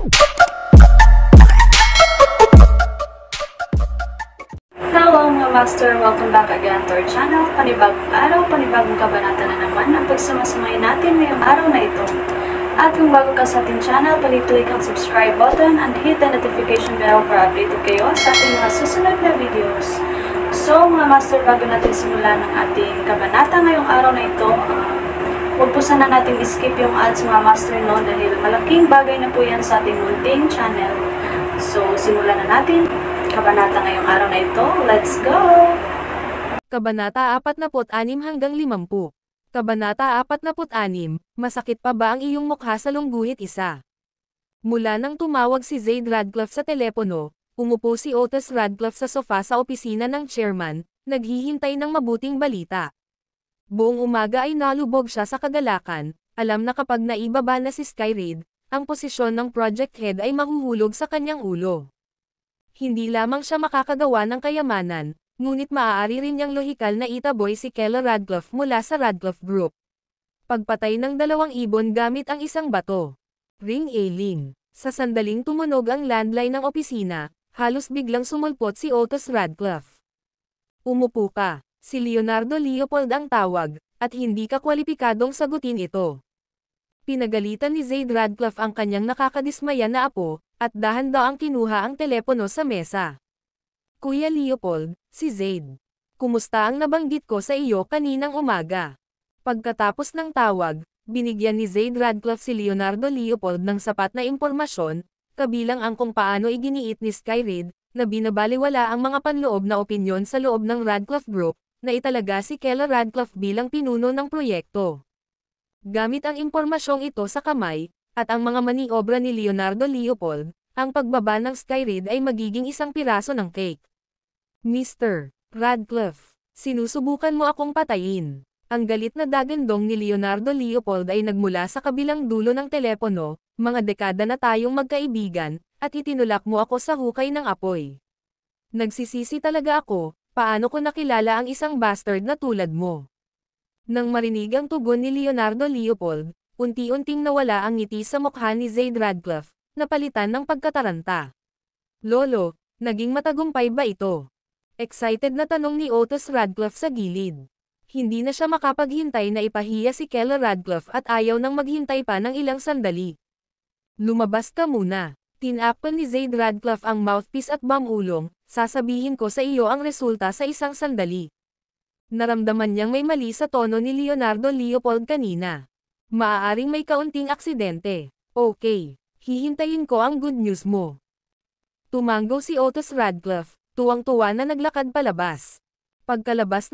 Hello mga master! Welcome back again to our channel. Panibagong araw, panibagong kabanata na naman ang pagsamasamayin natin ngayong araw na ito. At kung bago ka sa ating channel, pag-click ang subscribe button and hit the notification bell para updated kayo sa ating mga susunod na videos. So mga master, bago natin simulan ang ating kabanata ngayong araw na ito, huwag po sana natin skip yung ads mga master, no, dahil malaking bagay na po yan sa ating munting channel. So simulan na natin kabanata ngayong araw na ito. Let's go! Kabanata 46 hanggang 50. Kabanata 46, masakit pa ba ang iyong mukha sa lungguhit isa? Mula nang tumawag si Zaid Radcliffe sa telepono, umupo si Otis Radcliffe sa sofa sa opisina ng chairman, naghihintay ng mabuting balita. Buong umaga ay nalubog siya sa kagalakan, alam na kapag naibaba na si Skyrid, ang posisyon ng project head ay mahuhulog sa kanyang ulo. Hindi lamang siya makakagawa ng kayamanan, ngunit maaari rin niyang lohikal na itaboy si Keller Radcliffe mula sa Radcliffe Group. Pagpatay ng 2 ibon gamit ang isang bato. Ring-a-ling. Sa sandaling tumunog ang landline ng opisina, halos biglang sumulpot si Otis Radcliffe. Umupo ka. Si Leonardo Leopold ang tawag, at hindi ka kwalipikadong sagutin ito. Pinagalitan ni Zaid Radcliffe ang kanyang nakakadismaya na apo, at dahan-daang kinuha ang telepono sa mesa. Kuya Leopold, si Zaid. Kumusta ang nabanggit ko sa iyo kaninang umaga? Pagkatapos ng tawag, binigyan ni Zaid Radcliffe si Leonardo Leopold ng sapat na impormasyon, kabilang ang kung paano iginiit ni Skyrid, na binabaliwala ang mga panloob na opinyon sa loob ng Radcliffe Group, na italaga si Keller Radcliffe bilang pinuno ng proyekto. Gamit ang impormasyong ito sa kamay, at ang mga maniobra ni Leonardo Leopold, ang pagbaba ng Skyrid ay magiging isang piraso ng cake. Mr. Radcliffe, sinusubukan mo akong patayin. Ang galit na dagandong ni Leonardo Leopold ay nagmula sa kabilang dulo ng telepono, mga dekada na tayong magkaibigan, at itinulak mo ako sa hukay ng apoy. Nagsisisi talaga ako, paano ko nakilala ang isang bastard na tulad mo? Nang marinig ang tugon ni Leonardo Leopold, unti-unting nawala ang ngiti sa mukha ni Zaid Radcliffe, napalitan ng pagkataranta. Lolo, naging matagumpay ba ito? Excited na tanong ni Otis Radcliffe sa gilid. Hindi na siya makapaghintay na ipahiya si Keller Radcliffe at ayaw nang maghintay pa ng ilang sandali. Lumabas ka muna. Tinakpan ni Zaid Radcliffe ang mouthpiece at bamulong, sasabihin ko sa iyo ang resulta sa isang sandali. Naramdaman niyang may mali sa tono ni Leonardo Leopold kanina. Maaaring may kaunting aksidente. Okay, hihintayin ko ang good news mo. Tumango si Otis Radcliffe, tuwang-tuwa na naglakad palabas. Pagkalabas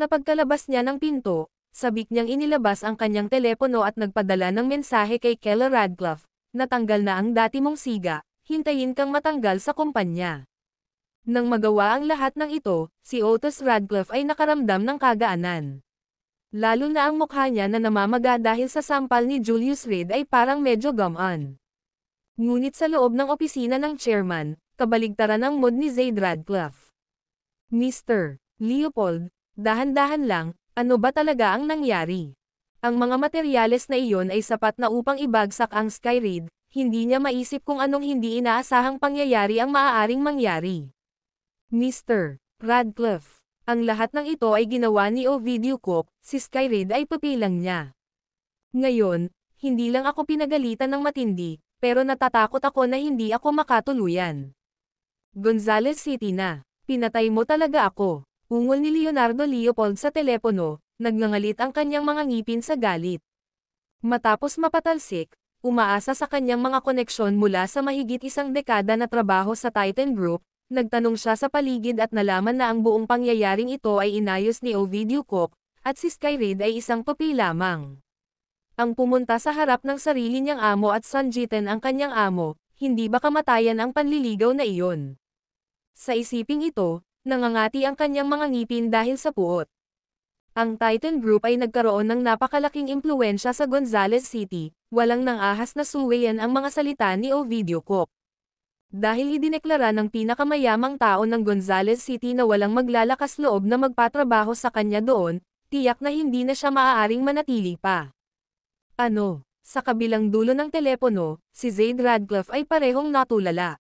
niya ng pinto, sabik niyang inilabas ang kanyang telepono at nagpadala ng mensahe kay Keller Radcliffe, natanggal na ang dati mong siga, hintayin kang matanggal sa kumpanya. Nang magawa ang lahat ng ito, si Otis Radcliffe ay nakaramdam ng kagaanan. Lalo na ang mukha niya na namamaga dahil sa sampal ni Julius Reed ay parang medyo gamaan. Ngunit sa loob ng opisina ng chairman, kabaligtaran ang mood ni Zaid Radcliffe. Mr. Leopold, dahan-dahan lang, ano ba talaga ang nangyari? Ang mga materyales na iyon ay sapat na upang ibagsak ang Skyrid, hindi niya maisip kung anong hindi inaasahang pangyayari ang maaaring mangyari. Mr. Radcliffe, ang lahat ng ito ay ginawa ni Ovidio Cook, si Skyrid ay pupilang niya. Ngayon, hindi lang ako pinagalitan ng matindi, pero natatakot ako na hindi ako makatuluyan. Gonzales City na, pinatay mo talaga ako, ungol ni Leonardo Leopold sa telepono, nagngangalit ang kanyang mga ngipin sa galit. Matapos mapatalsik, umaasa sa kanyang mga koneksyon mula sa mahigit isang dekada na trabaho sa Titan Group, nagtanong siya sa paligid at nalaman na ang buong pangyayaring ito ay inayos ni Ovidio Cook, at si Skyrid ay isang pupi lamang. Ang pumunta sa harap ng sarili niyang amo at sanjitan ang kanyang amo, hindi ba kamatayan ang panliligaw na iyon? Sa isiping ito, nangangati ang kanyang mga ngipin dahil sa puot. Ang Titan Group ay nagkaroon ng napakalaking impluwensya sa Gonzales City, walang nang-ahas na suwayan ang mga salita ni Ovidio Cook. Dahil idineklara ng pinakamayamang tao ng Gonzales City na walang maglalakas loob na magpatrabaho sa kanya doon, tiyak na hindi na siya maaaring manatili pa. Ano? Sa kabilang dulo ng telepono, si Zaid Radcliffe ay parehong natulala.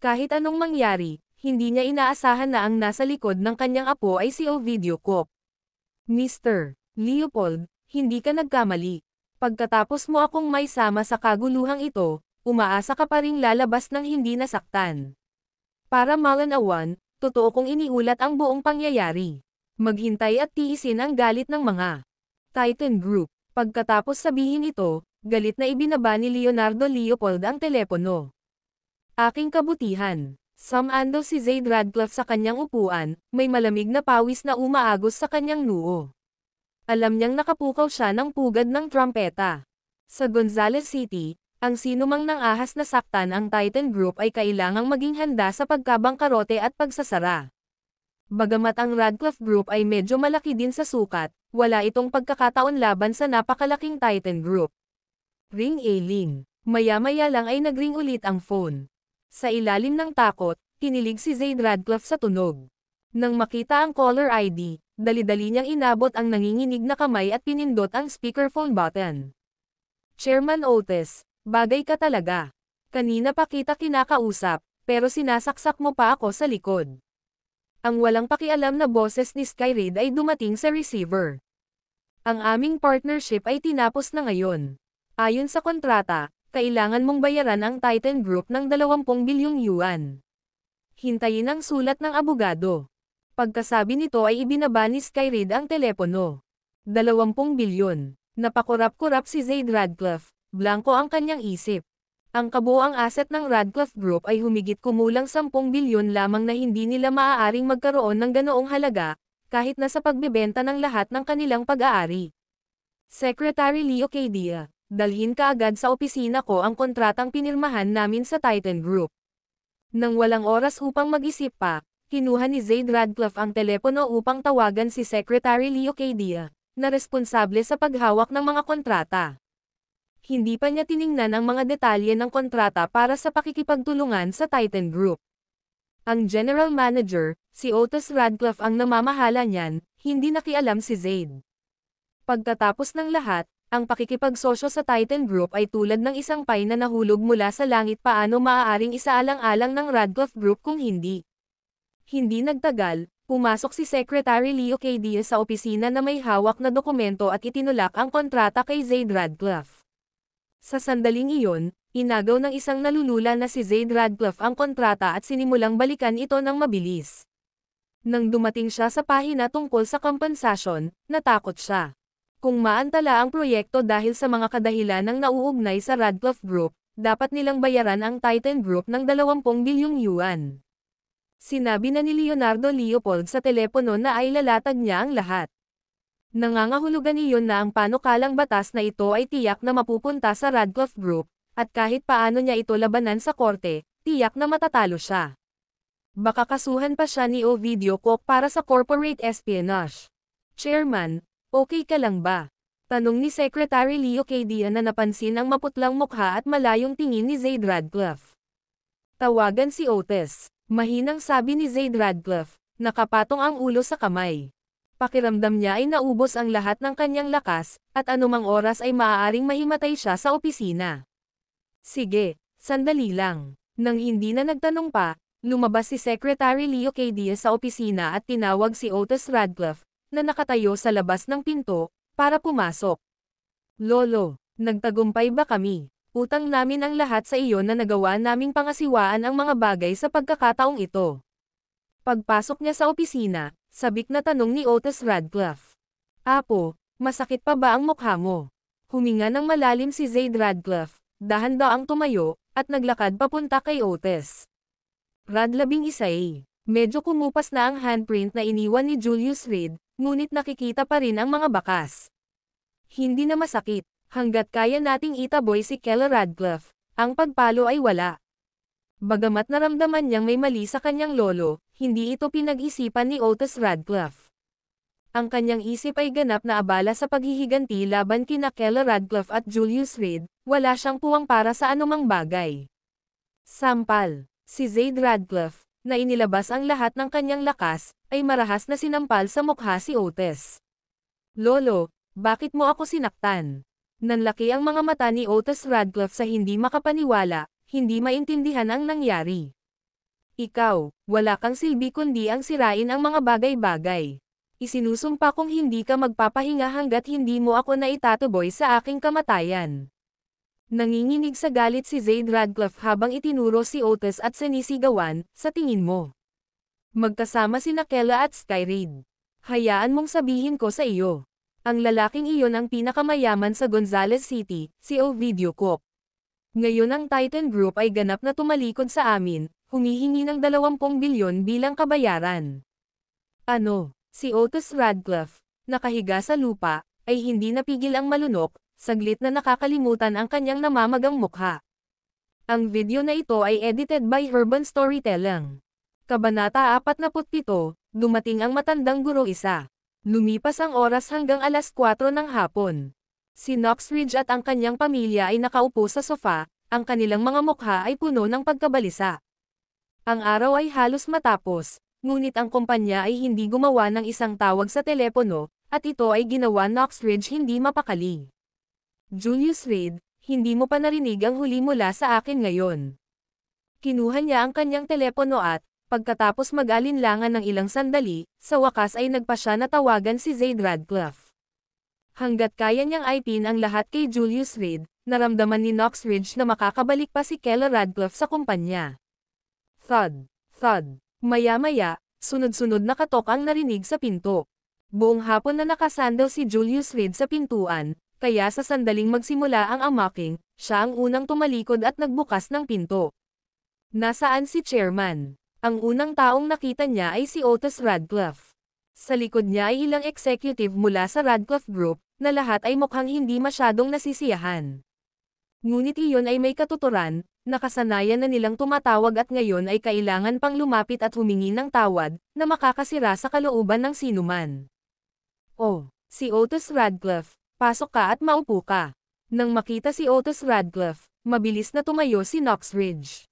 Kahit anong mangyari, hindi niya inaasahan na ang nasa likod ng kanyang apo ay si Ovidio Cop. Mr. Leopold, hindi ka nagkamali. Pagkatapos mo akong may sama sa kaguluhang ito, umaasa ka pa ring lalabas ng hindi nasaktan. Para malanawan, totoo kong iniulat ang buong pangyayari. Maghintay at tiisin ang galit ng mga Titan Group. Pagkatapos sabihin ito, galit na ibinaba ni Leonardo Leopold ang telepono. Aking kabutihan. Sumando si Zaid Radcliffe sa kanyang upuan, may malamig na pawis na umaagos sa kanyang noo. Alam niyang nakapukaw siya ng pugad ng trumpeta. Sa Gonzales City, ang sinumang nang ahas na saktan ang Titan Group ay kailangang maging handa sa pagkabangkarote at pagsasara. Bagamat ang Radcliffe Group ay medyo malaki din sa sukat, wala itong pagkakataon laban sa napakalaking Titan Group. Ring-a-ling. Maya-maya lang ay nagring ulit ang phone. Sa ilalim ng takot, kinilig si Zaid Radcliffe sa tunog. Nang makita ang caller ID, dali-dali niyang inabot ang nanginginig na kamay at pinindot ang speakerphone button. Chairman Otis, bagay ka talaga. Kanina pa kita kinakausap, pero sinasaksak mo pa ako sa likod. Ang walang pakialam na boses ni Skyrid ay dumating sa receiver. Ang aming partnership ay tinapos na ngayon. Ayon sa kontrata, kailangan mong bayaran ang Titan Group ng 20 bilyong yuan. Hintayin ang sulat ng abogado. Pagkasabi nito ay ibinaba ni Skyrid ang telepono. 20 bilyon. Napakurap-kurap si Zaid Radcliffe, blanko ang kanyang isip. Ang kabuoang asset ng Radcliffe Group ay humigit kumulang 10 bilyon lamang na hindi nila maaaring magkaroon ng ganoong halaga, kahit na sa pagbebenta ng lahat ng kanilang pag-aari. Secretary Leo Cadia, dalhin ka agad sa opisina ko ang kontratang pinirmahan namin sa Titan Group. Nang walang oras upang mag-isip pa, kinuha ni Zaid Radcliffe ang telepono upang tawagan si Secretary Leo Cadia, na responsable sa paghawak ng mga kontrata. Hindi pa niya tiningnan ang mga detalye ng kontrata para sa pakikipagtulungan sa Titan Group. Ang General Manager, si Otis Radcliffe ang namamahala niyan, hindi nakialam si Zaid. Pagkatapos ng lahat, ang pakikipagsosyo sa Titan Group ay tulad ng isang pay na nahulog mula sa langit. Paano maaaring isaalang-alang ng Radcliffe Group kung hindi? Hindi nagtagal, pumasok si Secretary Leo Cadia sa opisina na may hawak na dokumento at itinulak ang kontrata kay Zaid Radcliffe. Sa sandaling iyon, inagaw ng isang nalulula na si Zaid Radcliffe ang kontrata at sinimulang balikan ito ng mabilis. Nang dumating siya sa pahina tungkol sa kompensasyon, natakot siya. Kung maantala ang proyekto dahil sa mga kadahilan ng nauugnay sa Radcliffe Group, dapat nilang bayaran ang Titan Group ng 20 bilyong yuan. Sinabi na ni Leonardo Leopold sa telepono na ay lalatag niya ang lahat. Nangangahulugan iyon na ang panukalang batas na ito ay tiyak na mapupunta sa Radcliffe Group, at kahit paano niya ito labanan sa korte, tiyak na matatalo siya. Baka kasuhan pa siya ni Ovidio Cop para sa corporate espionage. Chairman, okay ka lang ba? Tanong ni Secretary Leo Cadia na napansin ang maputlang mukha at malayong tingin ni Zaid Radcliffe. Tawagan si Otis. Mahinang sabi ni Zaid Radcliffe, nakapatong ang ulo sa kamay. Pakiramdam niya ay naubos ang lahat ng kanyang lakas, at anumang oras ay maaaring mahimatay siya sa opisina. Sige, sandali lang. Nang hindi na nagtanong pa, lumabas si Secretary Leo Cadia sa opisina at tinawag si Otis Radcliffe, na nakatayo sa labas ng pinto, para pumasok. Lolo, nagtagumpay ba kami? Utang namin ang lahat sa iyo na nagawa naming pangasiwaan ang mga bagay sa pagkakataong ito. Pagpasok niya sa opisina, sabik na tanong ni Otis Radcliffe. Apo, masakit pa ba ang mukha mo? Huminga ng malalim si Zaid Radcliffe, dahan-daang tumayo, at naglakad papunta kay Otis. Rad 11. Medyo kumupas na ang handprint na iniwan ni Julius Reed, ngunit nakikita pa rin ang mga bakas. Hindi na masakit. Hanggat kaya nating itaboy si Keller Radcliffe, ang pagpalo ay wala. Bagamat naramdaman niyang may mali sa kanyang lolo, hindi ito pinag-isipan ni Otis Radcliffe. Ang kanyang isip ay ganap na abala sa paghihiganti laban kina Keller Radcliffe at Julius Reed, wala siyang puwang para sa anumang bagay. Sampal, si Zaid Radcliffe, na inilabas ang lahat ng kanyang lakas, ay marahas na sinampal sa mukha si Otis. Lolo, bakit mo ako sinaktan? Nanlaki ang mga mata ni Otis Radcliffe sa hindi makapaniwala, hindi maintindihan ang nangyari. Ikaw, wala kang silbi kundi ang sirain ang mga bagay-bagay. Isinusumpa kong hindi ka magpapahinga hanggat hindi mo ako naitatuboy sa aking kamatayan. Nanginginig sa galit si Zayd Radcliffe habang itinuro si Otis at sinisigawan, sa tingin mo. Magkasama sina Kela at Skyraid. Hayaan mong sabihin ko sa iyo. Ang lalaking iyon ang pinakamayaman sa Gonzales City, si Ovidio Cook. Ngayon ang Titan Group ay ganap na tumalikod sa amin, humihingi ng 20 bilyon bilang kabayaran. Ano, si Otis Radcliffe, nakahiga sa lupa, ay hindi napigil ang malunok, saglit na nakakalimutan ang kanyang namamagang mukha. Ang video na ito ay edited by Urban Storytelling. Kabanata 47, dumating ang matandang guro isa. Lumipas ang oras hanggang alas 4 ng hapon. Si Knoxridge at ang kanyang pamilya ay nakaupo sa sofa, ang kanilang mga mukha ay puno ng pagkabalisa. Ang araw ay halos matapos, ngunit ang kumpanya ay hindi gumawa ng isang tawag sa telepono, at ito ay ginawa Knoxridge hindi mapakali. Julius Reed, hindi mo pa narinig ang huli mula sa akin ngayon. Kinuha niya ang kanyang telepono at, pagkatapos mag-alinlangan ng ilang sandali, sa wakas ay nagpa siya na tawagan si Zayd Radcliffe. Hanggat kaya niyang ipin ang lahat kay Julius Reed, naramdaman ni Knoxridge na makakabalik pa si Kela Radcliffe sa kumpanya. Thud, thud. Maya-maya, sunod-sunod na katok ang narinig sa pinto. Buong hapon na nakasandal si Julius Reed sa pintuan, kaya sa sandaling magsimula ang unlocking, siya ang unang tumalikod at nagbukas ng pinto. Nasaan si Chairman? Ang unang taong nakita niya ay si Otis Radcliffe. Sa likod niya ay ilang executive mula sa Radcliffe Group, na lahat ay mukhang hindi masyadong nasisiyahan. Ngunit iyon ay may katuturan, nakasanayan na nilang tumatawag at ngayon ay kailangan pang lumapit at humingi ng tawad, na makakasira sa kalooban ng sinuman. Oh, si Otis Radcliffe, pasok ka at maupo ka. Nang makita si Otis Radcliffe, mabilis na tumayo si Knoxridge.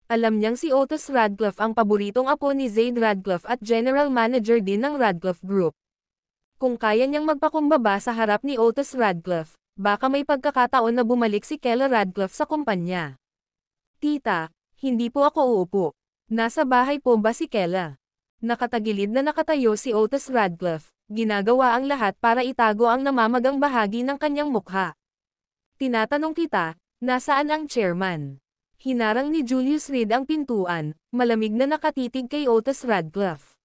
Alam niyang si Otis Radcliffe ang paboritong apo ni Zayd Radcliffe at general manager din ng Radcliffe Group. Kung kaya niyang magpakumbaba sa harap ni Otis Radcliffe, baka may pagkakataon na bumalik si Kela Radcliffe sa kumpanya. Tita, hindi po ako uupo. Nasa bahay po ba si Kela? Nakatagilid na nakatayo si Otis Radcliffe, ginagawa ang lahat para itago ang namamagang bahagi ng kanyang mukha. Tinatanong kita, nasaan ang chairman? Hinarang ni Julius Reed ang pintuan, malamig na nakatitig kay Otis Radcliffe.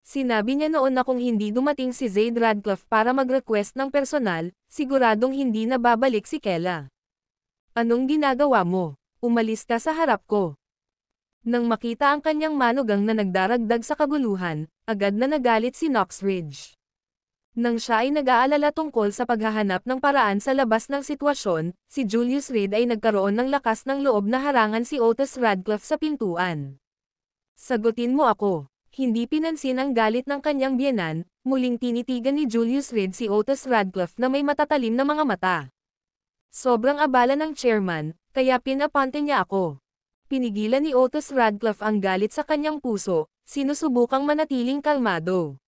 Sinabi niya noon na kung hindi dumating si Zayd Radcliffe para mag-request ng personal, siguradong hindi na babalik si Kela. Anong ginagawa mo? Umalis ka sa harap ko. Nang makita ang kanyang manugang na nagdaragdag sa kaguluhan, agad na nagalit si Knoxridge. Nang siya ay nag-aalala tungkol sa paghahanap ng paraan sa labas ng sitwasyon, si Julius Reed ay nagkaroon ng lakas ng loob na harangan si Otis Radcliffe sa pintuan. Sagutin mo ako. Hindi pinansin ang galit ng kanyang biyenan, muling tinitigan ni Julius Reed si Otis Radcliffe na may matatalim na mga mata. Sobrang abala ng chairman, kaya pinapante niya ako. Pinigilan ni Otis Radcliffe ang galit sa kanyang puso, sinusubukang manatiling kalmado.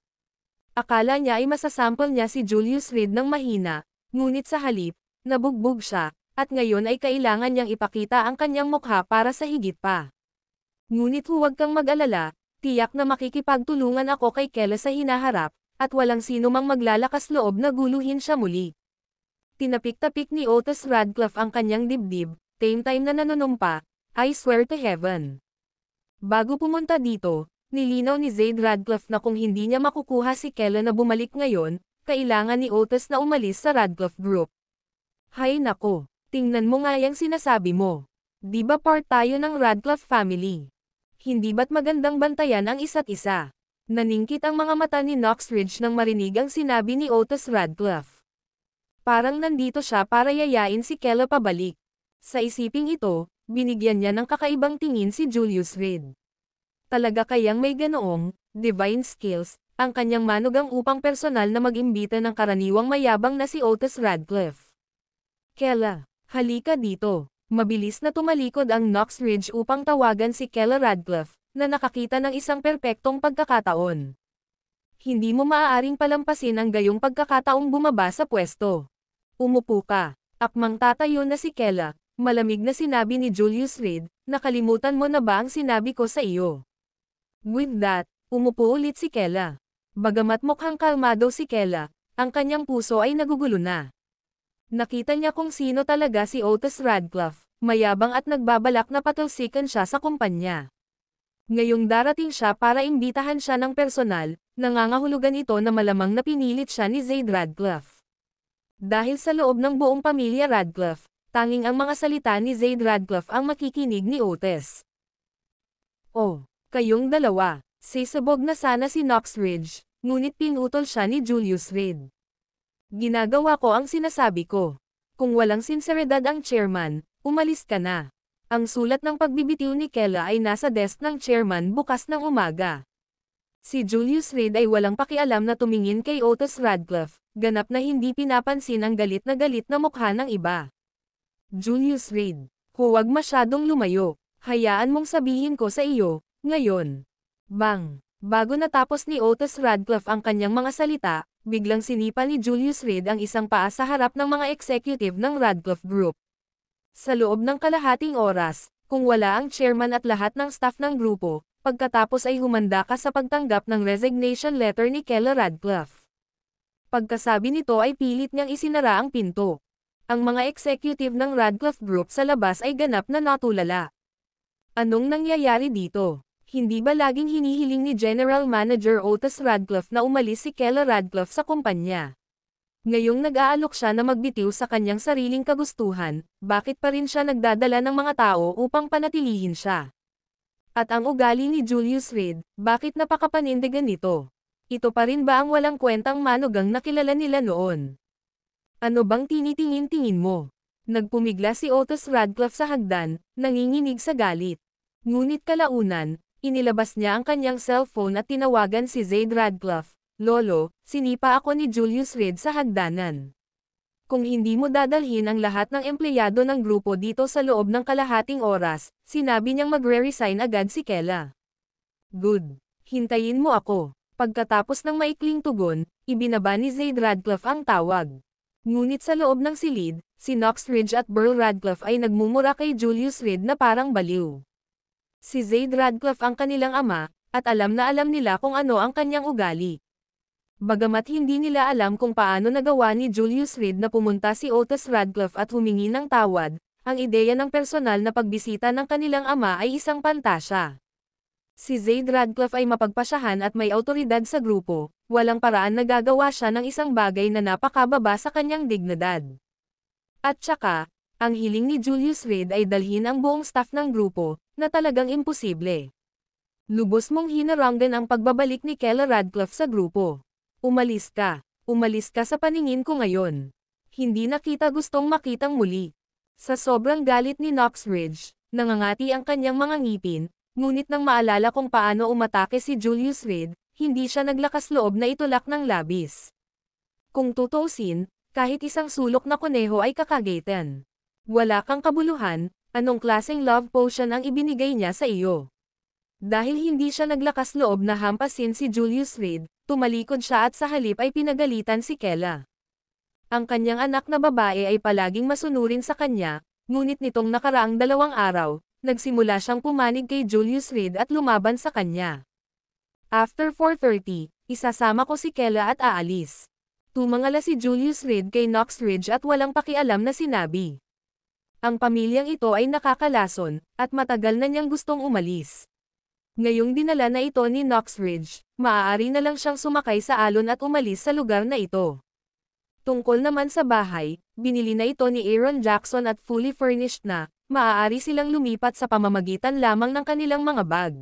Akala niya ay masasample niya si Julius Reed ng mahina, ngunit sa halip, nabugbog siya, at ngayon ay kailangan niyang ipakita ang kanyang mukha para sa higit pa. Ngunit huwag kang mag-alala, tiyak na makikipagtulungan ako kay Kela sa hinaharap, at walang sino mang maglalakas loob na guluhin siya muli. Tinapik-tapik ni Otis Radcliffe ang kanyang dibdib, same time na nanunumpa, I swear to heaven. Bago pumunta dito, nilinaw ni Zayd Radcliffe na kung hindi niya makukuha si Kela na bumalik ngayon, kailangan ni Otis na umalis sa Radcliffe Group. Hay nako, tingnan mo nga yung sinasabi mo. Di ba part tayo ng Radcliffe family? Hindi ba't magandang bantayan ang isa't isa? Naningkit ang mga mata ni Knoxridge nang marinig ang sinabi ni Otis Radcliffe. Parang nandito siya para yayain si Kela pabalik. Sa isiping ito, binigyan niya ng kakaibang tingin si Julius Reed. Talaga kayang may ganoong, divine skills, ang kanyang manugang upang personal na mag-imbita ng karaniwang mayabang na si Otis Radcliffe. Kela, halika dito. Mabilis na tumalikod ang Knoxridge upang tawagan si Kela Radcliffe, na nakakita ng isang perpektong pagkakataon. Hindi mo maaaring palampasin ang gayong pagkakataong bumaba sa pwesto. Umupo ka. Akmang tatayo na si Kela, malamig na sinabi ni Julius Reed, nakalimutan mo na ba ang sinabi ko sa iyo? With that, umupo ulit si Kela. Bagamat mukhang kalmado si Kela, ang kanyang puso ay nagugulo na. Nakita niya kung sino talaga si Otis Radcliffe, mayabang at nagbabalak na patulsikan siya sa kumpanya. Ngayong darating siya para imbitahan siya ng personal, nangangahulugan ito na malamang na pinilit siya ni Zaid Radcliffe. Dahil sa loob ng buong pamilya Radcliffe, tanging ang mga salita ni Zaid Radcliffe ang makikinig ni Otis. Oh, kayong dalawa, sisabog na sana si Knox Ridge, ngunit pinutol siya ni Julius Reed. Ginagawa ko ang sinasabi ko. Kung walang sinseridad ang chairman, umalis ka na. Ang sulat ng pagbibitiw ni Kela ay nasa desk ng chairman bukas ng umaga. Si Julius Reed ay walang pakialam na tumingin kay Otis Radcliffe, ganap na hindi pinapansin ang galit na mukha ng iba. Julius Reed, huwag masyadong lumayo, hayaan mong sabihin ko sa iyo, ngayon. Bang! Bago natapos ni Otis Radcliffe ang kanyang mga salita, biglang sinipa ni Julius Reed ang isang paa sa harap ng mga executive ng Radcliffe Group. Sa loob ng kalahating oras, kung wala ang chairman at lahat ng staff ng grupo, pagkatapos ay humanda ka sa pagtanggap ng resignation letter ni Kela Radcliffe. Pagkasabi nito ay pilit niyang isinara ang pinto. Ang mga executive ng Radcliffe Group sa labas ay ganap na natulala. Anong nangyayari dito? Hindi ba laging hinihiling ni General Manager Otis Radcliffe na umalis si Kela Radcliffe sa kumpanya? Ngayong nag-aalok siya na magbitiw sa kanyang sariling kagustuhan, bakit pa rin siya nagdadala ng mga tao upang panatilihin siya? At ang ugali ni Julius Reed, bakit napakapanindigan nito? Ito pa rin ba ang walang kwentang manugang na kilala nila noon? Ano bang tinitingin-tingin mo? Nagpumigla si Otis Radcliffe sa hagdan, nanginginig sa galit. Ngunit kalaunan, inilabas niya ang kanyang cellphone at tinawagan si Zaid Radcliffe. Lolo, sinipa ako ni Julius Reed sa hagdanan. Kung hindi mo dadalhin ang lahat ng empleyado ng grupo dito sa loob ng kalahating oras, sinabi niyang magre-resign agad si Kela. Good. Hintayin mo ako. Pagkatapos ng maikling tugon, ibinaba ni Zaid Radcliffe ang tawag. Ngunit sa loob ng silid, si Knox Ridge at Burl Radcliffe ay nagmumura kay Julius Reed na parang baliw. Si Zaid Radcliffe ang kanilang ama, at alam na alam nila kung ano ang kanyang ugali. Bagamat hindi nila alam kung paano nagawa ni Julius Reed na pumunta si Otis Radcliffe at humingi ng tawad, ang ideya ng personal na pagbisita ng kanilang ama ay isang pantasya. Si Zaid Radcliffe ay mapagpasyahan at may awtoridad sa grupo, walang paraan na gagawa siya ng isang bagay na napakababa sa kanyang dignidad. At saka, ang hiling ni Julius Reed ay dalhin ang buong staff ng grupo, na talagang imposible. Lubos mong hinaranggan ang pagbabalik ni Kela Radcliffe sa grupo. Umalis ka sa paningin ko ngayon. Hindi na kita gustong makitang muli. Sa sobrang galit ni Knox Ridge, nangangati ang kanyang mga ngipin, ngunit nang maalala kung paano umatake si Julius Reed, hindi siya naglakas loob na itulak ng labis. Kung tutuusin, kahit isang sulok na kuneho ay kakagatan. Wala kang kabuluhan, anong klaseng love potion ang ibinigay niya sa iyo? Dahil hindi siya naglakas loob na hampasin si Julius Reed, tumalikod siya at sa halip ay pinagalitan si Kela. Ang kanyang anak na babae ay palaging masunurin sa kanya, ngunit nitong nakaraang 2 araw, nagsimula siyang pumanig kay Julius Reed at lumaban sa kanya. After 4:30, isasama ko si Kela at aalis. Tumangala si Julius Reed kay Knox Ridge at walang pakialam na sinabi. Ang pamilyang ito ay nakakalason, at matagal na niyang gustong umalis. Ngayong dinala na ito ni Knox Ridge, maaari na lang siyang sumakay sa alon at umalis sa lugar na ito. Tungkol naman sa bahay, binili na ito ni Aaron Jackson at fully furnished na, maaari silang lumipat sa pamamagitan lamang ng kanilang mga bag.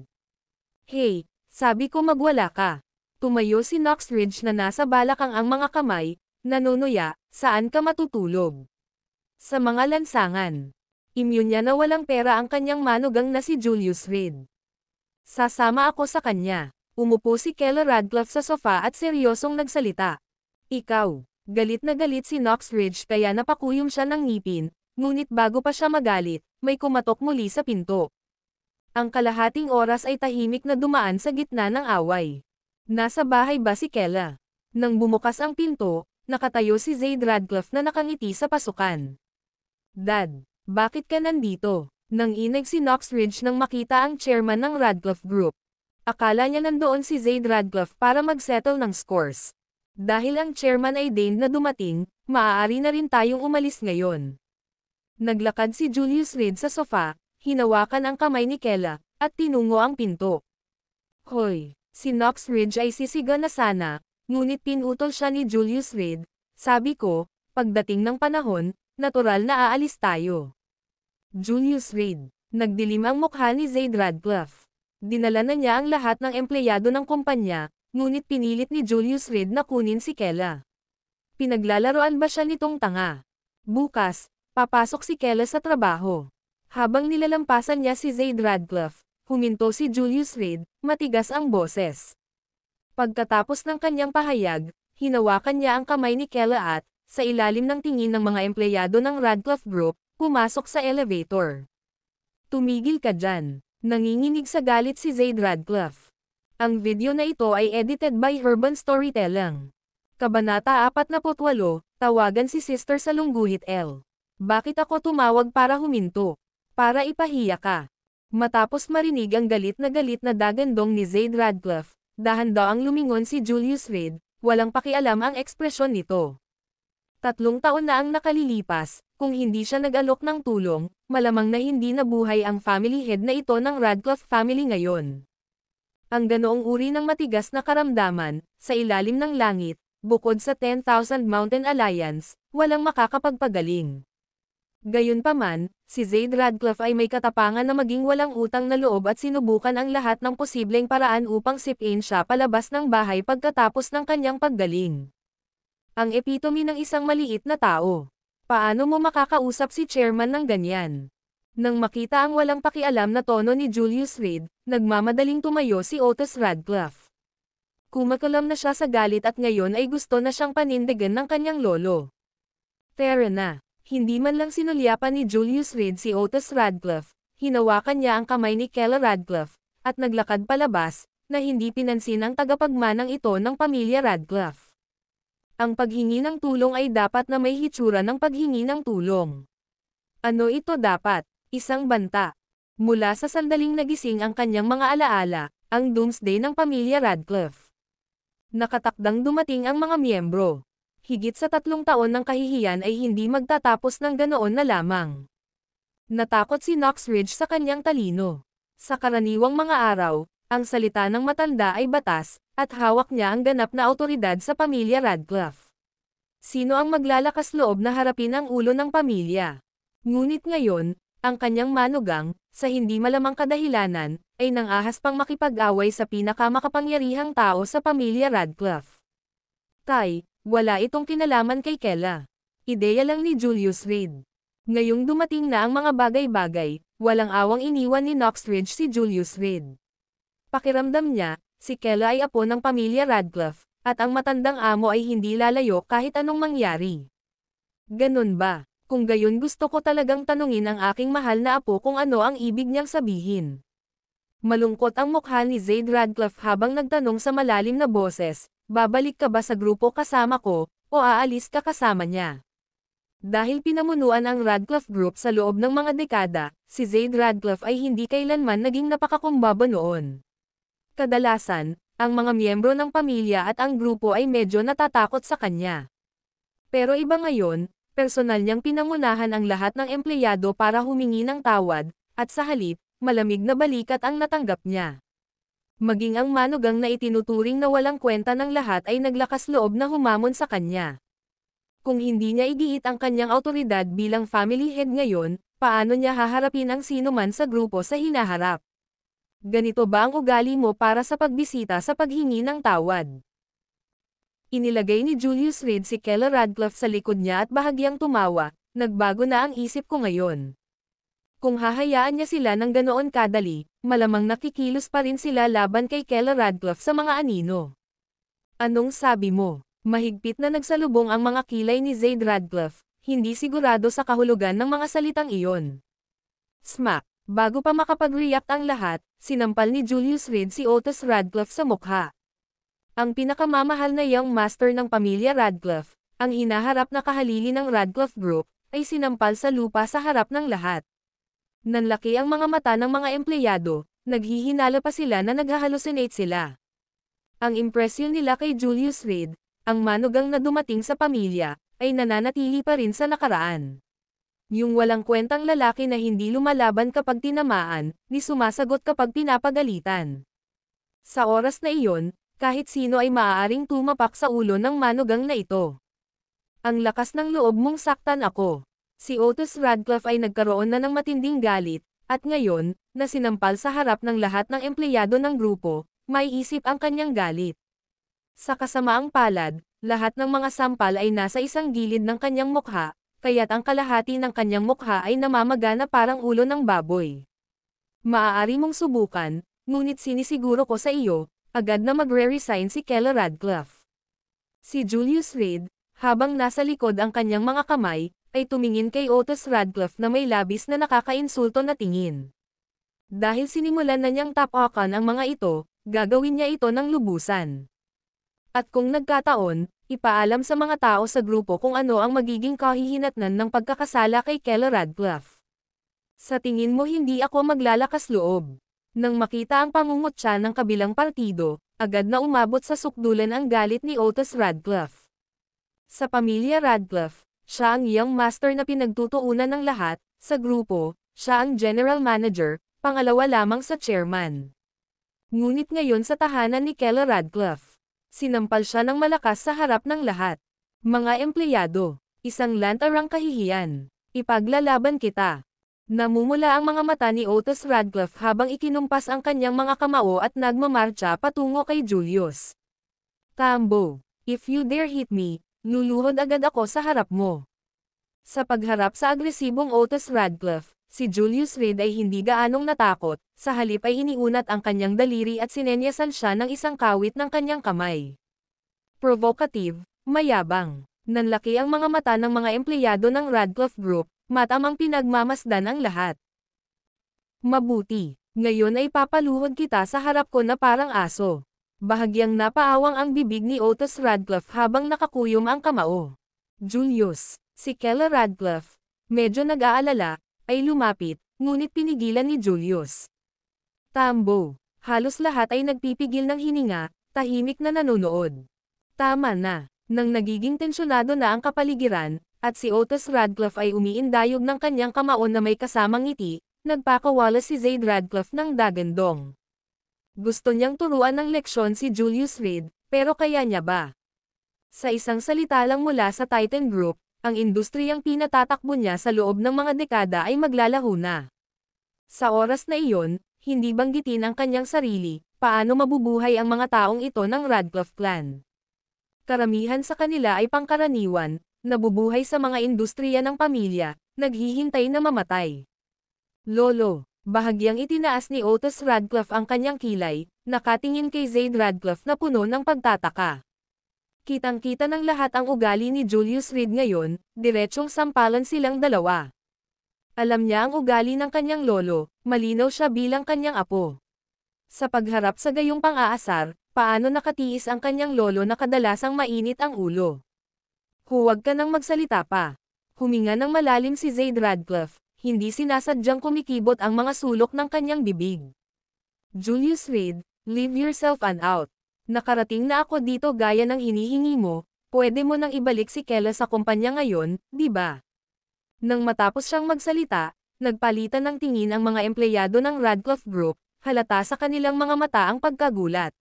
Hey, sabi ko magwala ka. Tumayo si Knox Ridge na nasa balakang ang mga kamay, nanunuya, saan ka matutulog? Sa mga lansangan. Immune niya na walang pera ang kanyang manugang na si Julius Reed. Sasama ako sa kanya. Umupo si Kela Radcliffe sa sofa at seryosong nagsalita. Ikaw, galit na galit si Knox Ridge kaya napakuyom siya ng ngipin, ngunit bago pa siya magalit, may kumatok muli sa pinto. Ang kalahating oras ay tahimik na dumaan sa gitna ng away. Nasa bahay ba si Kela? Nang bumukas ang pinto, nakatayo si Zaid Radcliffe na nakangiti sa pasukan. Dad, bakit ka nandito? Nanginig si Knox Ridge nang makita ang chairman ng Radcliffe Group. Akala niya nandoon si Zaid Radcliffe para mag-settle ng scores. Dahil ang chairman ay deigned na dumating, maaari na rin tayong umalis ngayon. Naglakad si Julius Reed sa sofa, hinawakan ang kamay ni Kela, at tinungo ang pinto. Hoy, si Knox Ridge ay sisiga na sana, ngunit pinutol siya ni Julius Reed. Sabi ko, pagdating ng panahon, natural na aalis tayo. Julius Reed, nagdilim ang mukha ni Zaid Radcliffe. Dinala na niya ang lahat ng empleyado ng kumpanya, ngunit pinilit ni Julius Reed na kunin si Kela. Pinaglalaroan ba siya nitong tanga? Bukas, papasok si Kela sa trabaho. Habang nilalampasan niya si Zaid Radcliffe, huminto si Julius Reed, matigas ang boses. Pagkatapos ng kanyang pahayag, hinawakan niya ang kamay ni Kela at, sa ilalim ng tingin ng mga empleyado ng Radcliffe Group, pumasok sa elevator. Tumigil ka dyan. Nanginginig sa galit si Zaid Radcliffe. Ang video na ito ay edited by Herban Storytelling. Kabanata 48, tawagan si Sister sa lungguhit L. Bakit ako tumawag para huminto? Para ipahiya ka. Matapos marinig ang galit na dagandong ni Zaid Radcliffe, dahan-daang lumingon si Julius Reed, walang pakialam ang ekspresyon nito. 3 taon na ang nakalilipas, kung hindi siya nag-alok ng tulong, malamang na hindi nabuhay ang family head na ito ng Radcliffe family ngayon. Ang ganoong uri ng matigas na karamdaman, sa ilalim ng langit, bukod sa 10,000 Mountain Alliance, walang makakapagpagaling. Gayunpaman, si Zaid Radcliffe ay may katapangan na maging walang utang na loob at sinubukan ang lahat ng posibleng paraan upang sipin siya palabas ng bahay pagkatapos ng kanyang paggaling. Ang epitome ng isang maliit na tao. Paano mo makakausap si chairman ng ganyan? Nang makita ang walang pakialam na tono ni Julius Reed, nagmamadaling tumayo si Otis Radcliffe. Kumakulam na siya sa galit at ngayon ay gusto na siyang panindigan ng kanyang lolo. Tara na. Hindi man lang sinulyapan ni Julius Reed si Otis Radcliffe, hinawakan niya ang kamay ni Kela Radcliffe, at naglakad palabas, na hindi pinansin ang tagapagmanang ito ng pamilya Radcliffe. Ang paghingi ng tulong ay dapat na may hitsura ng paghingi ng tulong. Ano ito dapat? Isang banta. Mula sa sandaling nagising ang kanyang mga alaala, ang doomsday ng pamilya Radcliffe. Nakatakdang dumating ang mga miyembro. Higit sa 3 taon ng kahihiyan ay hindi magtatapos ng ganoon na lamang. Natakot si Knox Ridge sa kanyang talino. Sa karaniwang mga araw, ang salita ng matanda ay batas, at hawak niya ang ganap na awtoridad sa pamilya Radcliffe. Sino ang maglalakas loob na harapin ang ulo ng pamilya? Ngunit ngayon, ang kanyang manugang, sa hindi malamang kadahilanan, ay nangahas pang makipag-away sa pinakamakapangyarihang tao sa pamilya Radcliffe. Wala itong kinalaman kay Kela. Ideya lang ni Julius Reed. Ngayong dumating na ang mga bagay-bagay, walang awang iniwan ni Knox Ridge si Julius Reed. Pakiramdam niya, si Kela ay apo ng pamilya Radcliffe, at ang matandang amo ay hindi lalayo kahit anong mangyari. Ganun ba? Kung gayon gusto ko talagang tanungin ang aking mahal na apo kung ano ang ibig niyang sabihin. Malungkot ang mukha ni Zaid Radcliffe habang nagtanong sa malalim na boses, babalik ka ba sa grupo kasama ko, o aalis ka kasama niya? Dahil pinamunuan ang Radcliffe Group sa loob ng mga dekada, si Zaid Radcliffe ay hindi kailanman naging napakakumbaba noon. Kadalasan, ang mga miyembro ng pamilya at ang grupo ay medyo natatakot sa kanya. Pero iba ngayon, personal niyang pinangunahan ang lahat ng empleyado para humingi ng tawad, at sa halip, malamig na balikat ang natanggap niya. Maging ang manugang na itinuturing na walang kwenta ng lahat ay naglakas loob na humamon sa kanya. Kung hindi niya igiit ang kanyang awtoridad bilang family head ngayon, paano niya haharapin ang sino man sa grupo sa hinaharap? Ganito ba ang ugali mo para sa pagbisita sa paghingi ng tawad? Inilagay ni Julius Reed si Kela Radcliffe sa likod niya at bahagyang tumawa, nagbago na ang isip ko ngayon. Kung hahayaan niya sila ng ganoon kadali, malamang nakikilos pa rin sila laban kay Kela Radcliffe sa mga anino. Anong sabi mo? Mahigpit na nagsalubong ang mga kilay ni Zaid Radcliffe, hindi sigurado sa kahulugan ng mga salitang iyon. Smack! Bago pa makapag-react ang lahat, sinampal ni Julius Reed si Otis Radcliffe sa mukha. Ang pinakamamahal na young master ng pamilya Radcliffe, Ang hinaharap na kahalili ng Radcliffe Group, ay sinampal sa lupa sa harap ng lahat. Nanlaki ang mga mata ng mga empleyado, naghihinala pa sila na naghahalusinate sila. Ang impresyon nila kay Julius Reed, ang manugang na dumating sa pamilya, ay nananatili pa rin sa nakaraan. Yung walang kwentang lalaki na hindi lumalaban kapag tinamaan, ni sumasagot kapag pinapagalitan. Sa oras na iyon, kahit sino ay maaaring tumapak sa ulo ng manugang na ito. Ang lakas ng loob mong saktan ako. Si Otis Radcliffe ay nagkaroon na ng matinding galit, at ngayon, na sinampal sa harap ng lahat ng empleyado ng grupo, maiisip ang kanyang galit. Sa kasamaang palad, lahat ng mga sampal ay nasa isang gilid ng kanyang mukha, kaya't ang kalahati ng kanyang mukha ay namamaga na parang ulo ng baboy. Maaari mong subukan, ngunit sinisiguro ko sa iyo, agad na magre-resign si Kela Radcliffe. Si Julius Reed, habang nasa likod ang kanyang mga kamay, ay tumingin kay Otis Radcliffe na may labis na nakakainsulto na tingin. Dahil sinimulan na niyang tapakan ang mga ito, gagawin niya ito ng lubusan. At kung nagkataon, ipaalam sa mga tao sa grupo kung ano ang magiging kahihinatnan ng pagkakasala kay Kela Radcliffe. Sa tingin mo hindi ako maglalakas loob. Nang makita ang pangungutya ng kabilang partido, agad na umabot sa sukdulan ang galit ni Otis Radcliffe. Sa pamilya Radcliffe, siya ang young master na pinagtutuunan ng lahat, sa grupo, siya ang general manager, pangalawa lamang sa chairman. Ngunit ngayon sa tahanan ni Kela Radcliffe, sinampal siya ng malakas sa harap ng lahat. Mga empleyado, isang lantarang kahihiyan. Ipaglalaban kita. Namumula ang mga mata ni Otis Radcliffe habang ikinumpas ang kanyang mga kamao at nagmamarcha patungo kay Julius. Tambo, if you dare hit me, luluhod agad ako sa harap mo. Sa pagharap sa agresibong Otis Radcliffe, si Julius Reed ay hindi gaanong natakot, sa halip ay iniunat ang kanyang daliri at sinenyasan siya ng isang kawit ng kanyang kamay. Provocative, mayabang. Nanlaki ang mga mata ng mga empleyado ng Radcliffe Group, matamang pinagmamasdan ang lahat. Mabuti, ngayon ay papaluhod kita sa harap ko na parang aso. Bahagyang napaawang ang bibig ni Otis Radcliffe habang nakakuyom ang kamao. Julius, si Kela Radcliffe, medyo nag-aalala, ay lumapit, ngunit pinigilan ni Julius. Tambo, halos lahat ay nagpipigil ng hininga, tahimik na nanonood. Tama na, nang nagiging tensyonado na ang kapaligiran, at si Otis Radcliffe ay umiindayog ng kanyang kamao na may kasamang ngiti, nagpakawala si Zaid Radcliffe ng dagandong. Gusto niyang turuan ng leksyon si Julius Reed, pero kaya niya ba? Sa isang salita lang mula sa Titan Group, ang industriyang pinatatakbo niya sa loob ng mga dekada ay maglalaho na. Sa oras na iyon, hindi banggitin ang kanyang sarili, paano mabubuhay ang mga taong ito ng Radcliffe clan. Karamihan sa kanila ay pangkaraniwan, nabubuhay sa mga industriya ng pamilya, naghihintay na mamatay. Lolo, bahagyang itinaas ni Otis Radcliffe ang kanyang kilay, nakatingin kay Zaid Radcliffe na puno ng pagtataka. Kitang-kita ng lahat ang ugali ni Julius Reed ngayon, diretsyong sampalan silang dalawa. Alam niya ang ugali ng kanyang lolo, malinaw siya bilang kanyang apo. Sa pagharap sa gayong pang-aasar, paano nakatiis ang kanyang lolo na kadalasang mainit ang ulo. Huwag ka nang magsalita pa. Huminga ng malalim si Zaid Radcliffe, hindi sinasadyang kumikibot ang mga sulok ng kanyang bibig. Julius Reed, leave yourself out. Nakarating na ako dito gaya ng hinihingi mo, pwede mo nang ibalik si Kela sa kumpanya ngayon, di ba? Nang matapos siyang magsalita, nagpalitan ng tingin ang mga empleyado ng Radcliffe Group, halata sa kanilang mga mata ang pagkagulat.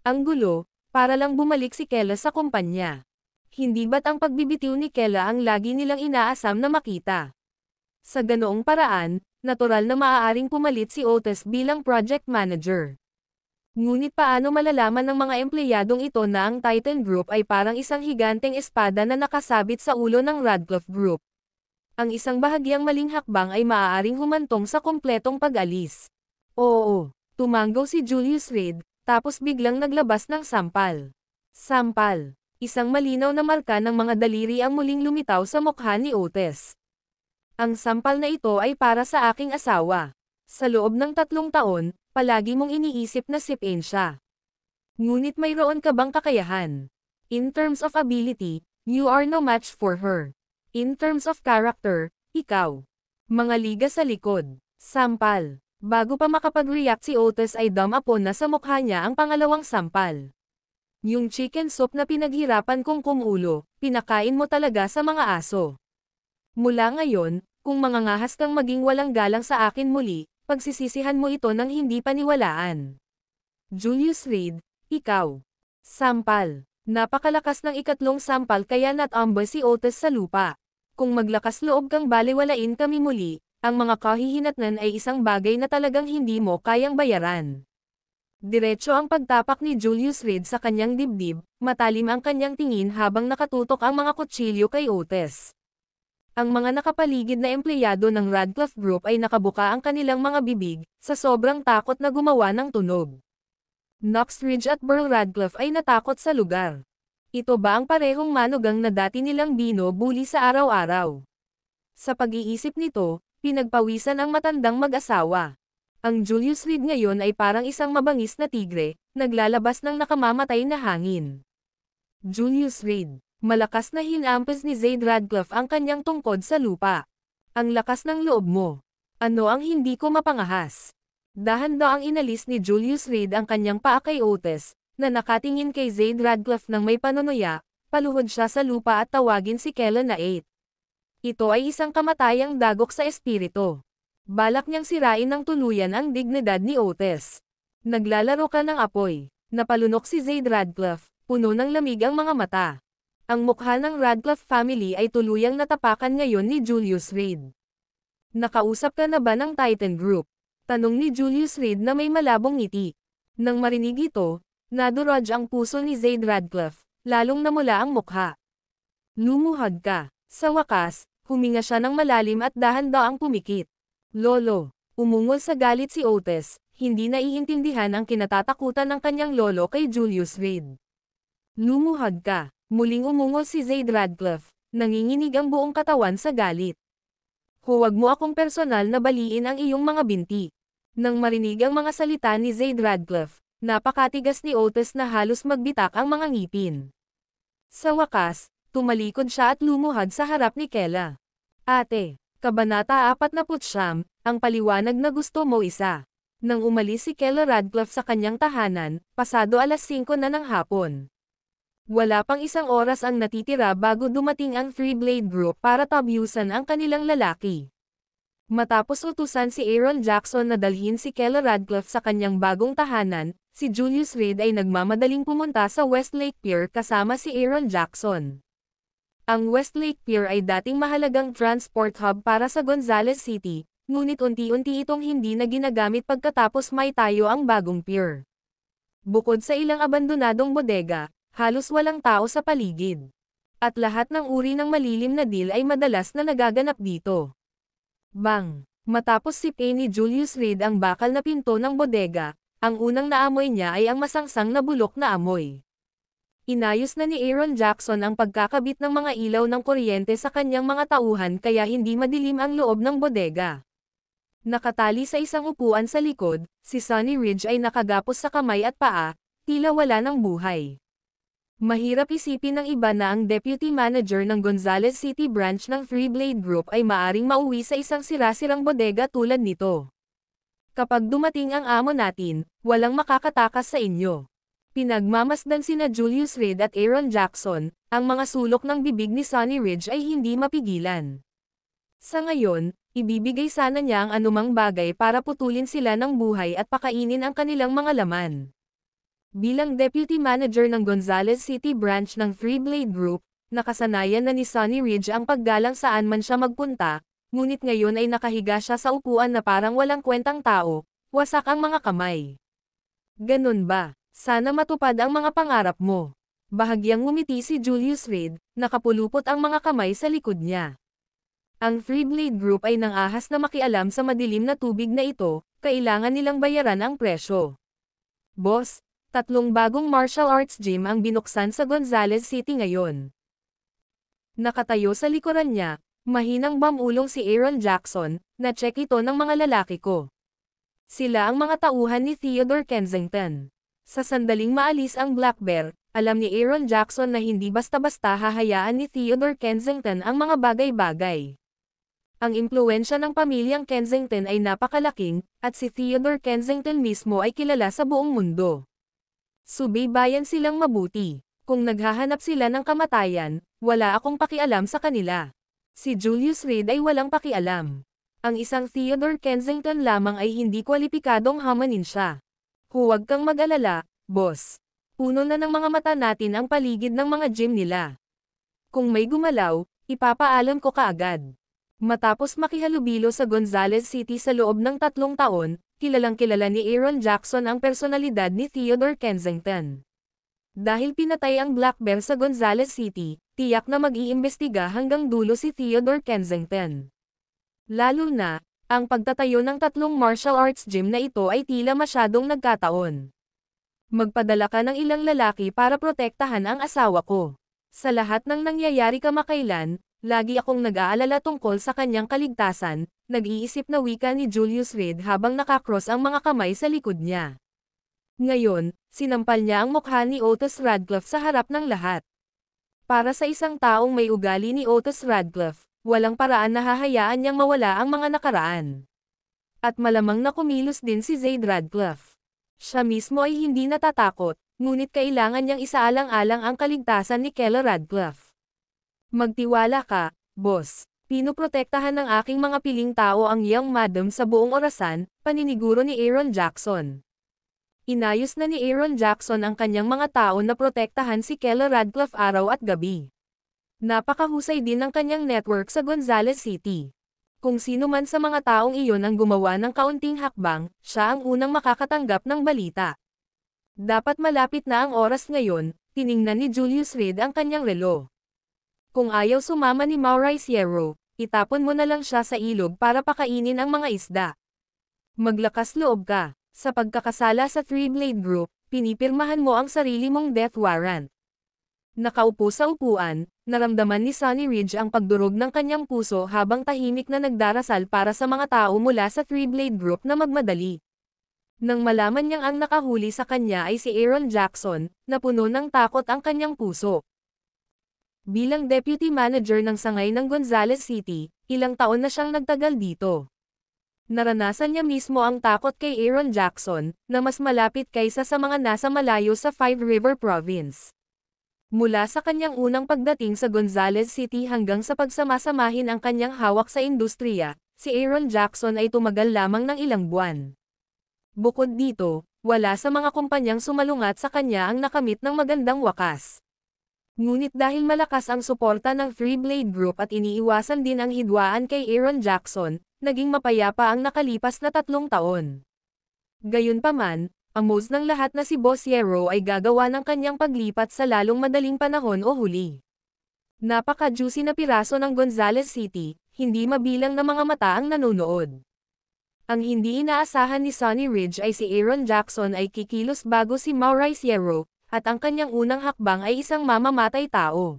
Ang gulo, para lang bumalik si Kela sa kumpanya. Hindi ba't ang pagbibitiw ni Kela ang lagi nilang inaasam na makita? Sa ganoong paraan, natural na maaaring pumalit si Otis bilang project manager. Ngunit paano malalaman ng mga empleyadong ito na ang Titan Group ay parang isang higanteng espada na nakasabit sa ulo ng Radcliffe Group? Ang isang bahagyang maling hakbang ay maaaring humantong sa kumpletong pag-alis. Oo, tumanggaw si Julius Reed, tapos biglang naglabas ng sampal. Sampal. Isang malinaw na marka ng mga daliri ang muling lumitaw sa mukha ni Otis. Ang sampal na ito ay para sa aking asawa. Sa loob ng 3 taon, palagi mong iniisip na sipin siya. Ngunit mayroon ka bang kakayahan? In terms of ability, You are no match for her. In terms of character, ikaw. Mga liga sa likod. Sampal. Bago pa makapag-react si Otis ay damapon na sa mukha niya ang pangalawang sampal. Yung chicken soup na pinaghirapan kong kumulo, pinakain mo talaga sa mga aso. Mula ngayon, kung mangangahas kang maging walang galang sa akin muli, pagsisisihan mo ito ng hindi paniwalaan. Julius Reed, ikaw. Sampal. Napakalakas ng ikatlong sampal kaya natumba si Otis sa lupa. Kung maglakas loob kang balewalain kami muli, ang mga kahihinatnan ay isang bagay na talagang hindi mo kayang bayaran. Diretso ang pagtapak ni Julius Reed sa kanyang dibdib, matalim ang kanyang tingin habang nakatutok ang mga kutsilyo kay Otis. Ang mga nakapaligid na empleyado ng Radcliffe Group ay nakabuka ang kanilang mga bibig, sa sobrang takot na gumawa ng tunog. Knoxridge at Burl Radcliffe ay natakot sa lugar. Ito ba ang parehong manugang na dati nilang binubuli sa araw-araw? Sa pag-iisip nito, pinagpawisan ang matandang mag-asawa. Ang Julius Reed ngayon ay parang isang mabangis na tigre, naglalabas ng nakamamatay na hangin. Julius Reed. Malakas na hinampas ni Zaid Radcliffe ang kanyang tungkod sa lupa. Ang lakas ng loob mo. Ano ang hindi ko mapangahas? Dahan-daang inalis ni Julius Reed ang kanyang paa kay Otis, na nakatingin kay Zaid Radcliffe ng may panunuya, paluhod siya sa lupa at tawagin si Kellen na 8. Ito ay isang kamatayang dagok sa espiritu. Balak niyang sirain ng tuluyan ang dignidad ni Otis. Naglalaro ka ng apoy. Napalunok si Zaid Radcliffe, puno ng lamig ang mga mata. Ang mukha ng Radcliffe family ay tuluyang natapakan ngayon ni Julius Reed. Nakausap ka na ba ng Titan Group? Tanong ni Julius Reed na may malabong ngiti. Nang marinig ito, nadurog ang puso ni Zaid Radcliffe, lalong namula ang mukha. Lumuhod ka. Sa wakas, huminga siya ng malalim at dahan-daang pumikit. Lolo, umungol sa galit si Otis, hindi naiintindihan ang kinatatakutan ng kanyang lolo kay Julius Reed. Lumuhod ka. Muling umungol si Zaid Radcliffe, nanginginig ang buong katawan sa galit. Huwag mo akong personal na baliin ang iyong mga binti. Nang marinig ang mga salita ni Zaid Radcliffe, napakatigas ni Otis na halos magbitak ang mga ngipin. Sa wakas, tumalikod siya at lumuhod sa harap ni Kella. Ate, Kabanata 49, ang paliwanag na gusto mo isa. Nang umalis si Kella Radcliffe sa kanyang tahanan, pasado alas 5 na ng hapon. Wala pang isang oras ang natitira bago dumating ang Three-Blade Group para tabyusan ang kanilang lalaki. Matapos utusan si Aaron Jackson na dalhin si Kella Radcliffe sa kanyang bagong tahanan, si Julius Reed ay nagmamadaling pumunta sa Westlake Pier kasama si Aaron Jackson. Ang Westlake Pier ay dating mahalagang transport hub para sa Gonzales City, ngunit unti-unti itong hindi na ginagamit pagkatapos may tayo ang bagong pier. Bukod sa ilang abandonadong bodega, halos walang tao sa paligid. At lahat ng uri ng malilim na deal ay madalas na nagaganap dito. Bang! Matapos sipin ni Julius Reed ang bakal na pinto ng bodega, ang unang naamoy niya ay ang masangsang na bulok na amoy. Inayos na ni Aaron Jackson ang pagkakabit ng mga ilaw ng kuryente sa kanyang mga tauhan kaya hindi madilim ang loob ng bodega. Nakatali sa isang upuan sa likod, si Sonny Ridge ay nakagapos sa kamay at paa, tila wala ng buhay. Mahirap isipin ng iba na ang deputy manager ng Gonzales City branch ng Three-Blade Group ay maaring mauwi sa isang sira-sirang bodega tulad nito. Kapag dumating ang amo natin, walang makakatakas sa inyo. Pinagmamasdan sina Julius Reed at Aaron Jackson, ang mga sulok ng bibig ni Sonny Ridge ay hindi mapigilan. Sa ngayon, ibibigay sana niya ang anumang bagay para putulin sila ng buhay at pakainin ang kanilang mga laman. Bilang deputy manager ng Gonzales City branch ng Three-Blade Group, nakasanayan na ni Sonny Ridge ang paggalang saan man siya magpunta, ngunit ngayon ay nakahiga siya sa upuan na parang walang kwentang tao, wasak ang mga kamay. Ganun ba? Sana matupad ang mga pangarap mo. Bahagyang ngumiti si Julius Reed, nakapulupot ang mga kamay sa likod niya. Ang Three-Blade Group ay nangahas na makialam sa madilim na tubig na ito, kailangan nilang bayaran ang presyo. Boss, 3 bagong martial arts gym ang binuksan sa Gonzales City ngayon. Nakatayo sa likuran niya, mahinang bamulong si Aaron Jackson, na check ito ng mga lalaki ko. Sila ang mga tauhan ni Theodore Kensington. Sa sandaling maalis ang Black Bear, Alam ni Aaron Jackson na hindi basta-basta hahayaan ni Theodore Kensington ang mga bagay-bagay. Ang impluwensya ng pamilyang Kensington ay napakalaking, at si Theodore Kensington mismo ay kilala sa buong mundo. Subaybayan silang mabuti. Kung naghahanap sila ng kamatayan, wala akong pakialam sa kanila. Si Julius Reed ay walang pakialam. Ang isang Theodore Kensington lamang ay hindi kwalipikadong hamanin siya. Huwag kang mag-alala, boss. Puno na ng mga mata natin ang paligid ng mga gym nila. Kung may gumalaw, ipapaalam ko kaagad. Matapos makihalubilo sa Gonzales City sa loob ng 3 taon, kilalang-kilala ni Aaron Jackson ang personalidad ni Theodore Kensington. Dahil pinatay ang Black Bear sa Gonzales City, tiyak na mag-iimbestiga hanggang dulo si Theodore Kensington. Lalo na, ang pagtatayo ng 3 martial arts gym na ito ay tila masyadong nagkataon. Magpadala ka ng ilang lalaki para protektahan ang asawa ko. Sa lahat ng nangyayari kamakailan, lagi akong nag-aalala tungkol sa kanyang kaligtasan, nag-iisip na wika ni Julius Reed habang nakakross ang mga kamay sa likod niya. Ngayon, sinampal niya ang mukha ni Otis Radcliffe sa harap ng lahat. Para sa isang taong may ugali ni Otis Radcliffe, walang paraan na hahayaan niyang mawala ang mga nakaraan. At malamang na kumilos din si Zayd Radcliffe. Siya mismo ay hindi natatakot, ngunit kailangan niyang isaalang-alang ang kaligtasan ni Keller Radcliffe. Magtiwala ka, boss. Pinoprotektahan ng aking mga piling tao ang young madam sa buong orasan, paniniguro ni Aaron Jackson. Inayos na ni Aaron Jackson ang kanyang mga tao na protektahan si Keller Radcliffe araw at gabi. Napakahusay din ng kanyang network sa Gonzales City. Kung sino man sa mga taong iyon ang gumawa ng kaunting hakbang, siya ang unang makakatanggap ng balita. Dapat malapit na ang oras ngayon, tiningnan ni Julius Reed ang kanyang relo. Kung ayaw sumama ni Maurice Hierro, itapon mo na lang siya sa ilog para pakainin ang mga isda. Maglakas loob ka. Sa pagkakasala sa Three Blade Group, pinipirmahan mo ang sarili mong death warrant. Nakaupo sa upuan, naramdaman ni Sonny Ridge ang pagdurog ng kanyang puso habang tahimik na nagdarasal para sa mga tao mula sa Three Blade Group na magmadali. Nang malaman niyang ang nakahuli sa kanya ay si Aaron Jackson, napuno ng takot ang kanyang puso. Bilang deputy manager ng sangay ng Gonzales City, ilang taon na siyang nagtagal dito. Naranasan niya mismo ang takot kay Aaron Jackson, na mas malapit kaysa sa mga nasa malayo sa Five River Province. Mula sa kanyang unang pagdating sa Gonzales City hanggang sa pagsamasamahin ang kanyang hawak sa industriya, si Aaron Jackson ay tumagal lamang ng ilang buwan. Bukod dito, wala sa mga kumpanyang sumalungat sa kanya ang nakamit ng magandang wakas. Ngunit dahil malakas ang suporta ng Three Blade Group at iniiwasan din ang hidwaan kay Aaron Jackson, naging mapayapa ang nakalipas na 3 taon. Gayunpaman, amos ng lahat na si Boss Hierro ay gagawa ng kanyang paglipat sa lalong madaling panahon o huli. Napaka-juicy na piraso ng Gonzales City, hindi mabilang na mga mata ang nanonood. Ang hindi inaasahan ni Sonny Ridge ay si Aaron Jackson ay kikilos bago si Maurice Hierro, at ang kanyang unang hakbang ay isang mamamatay tao.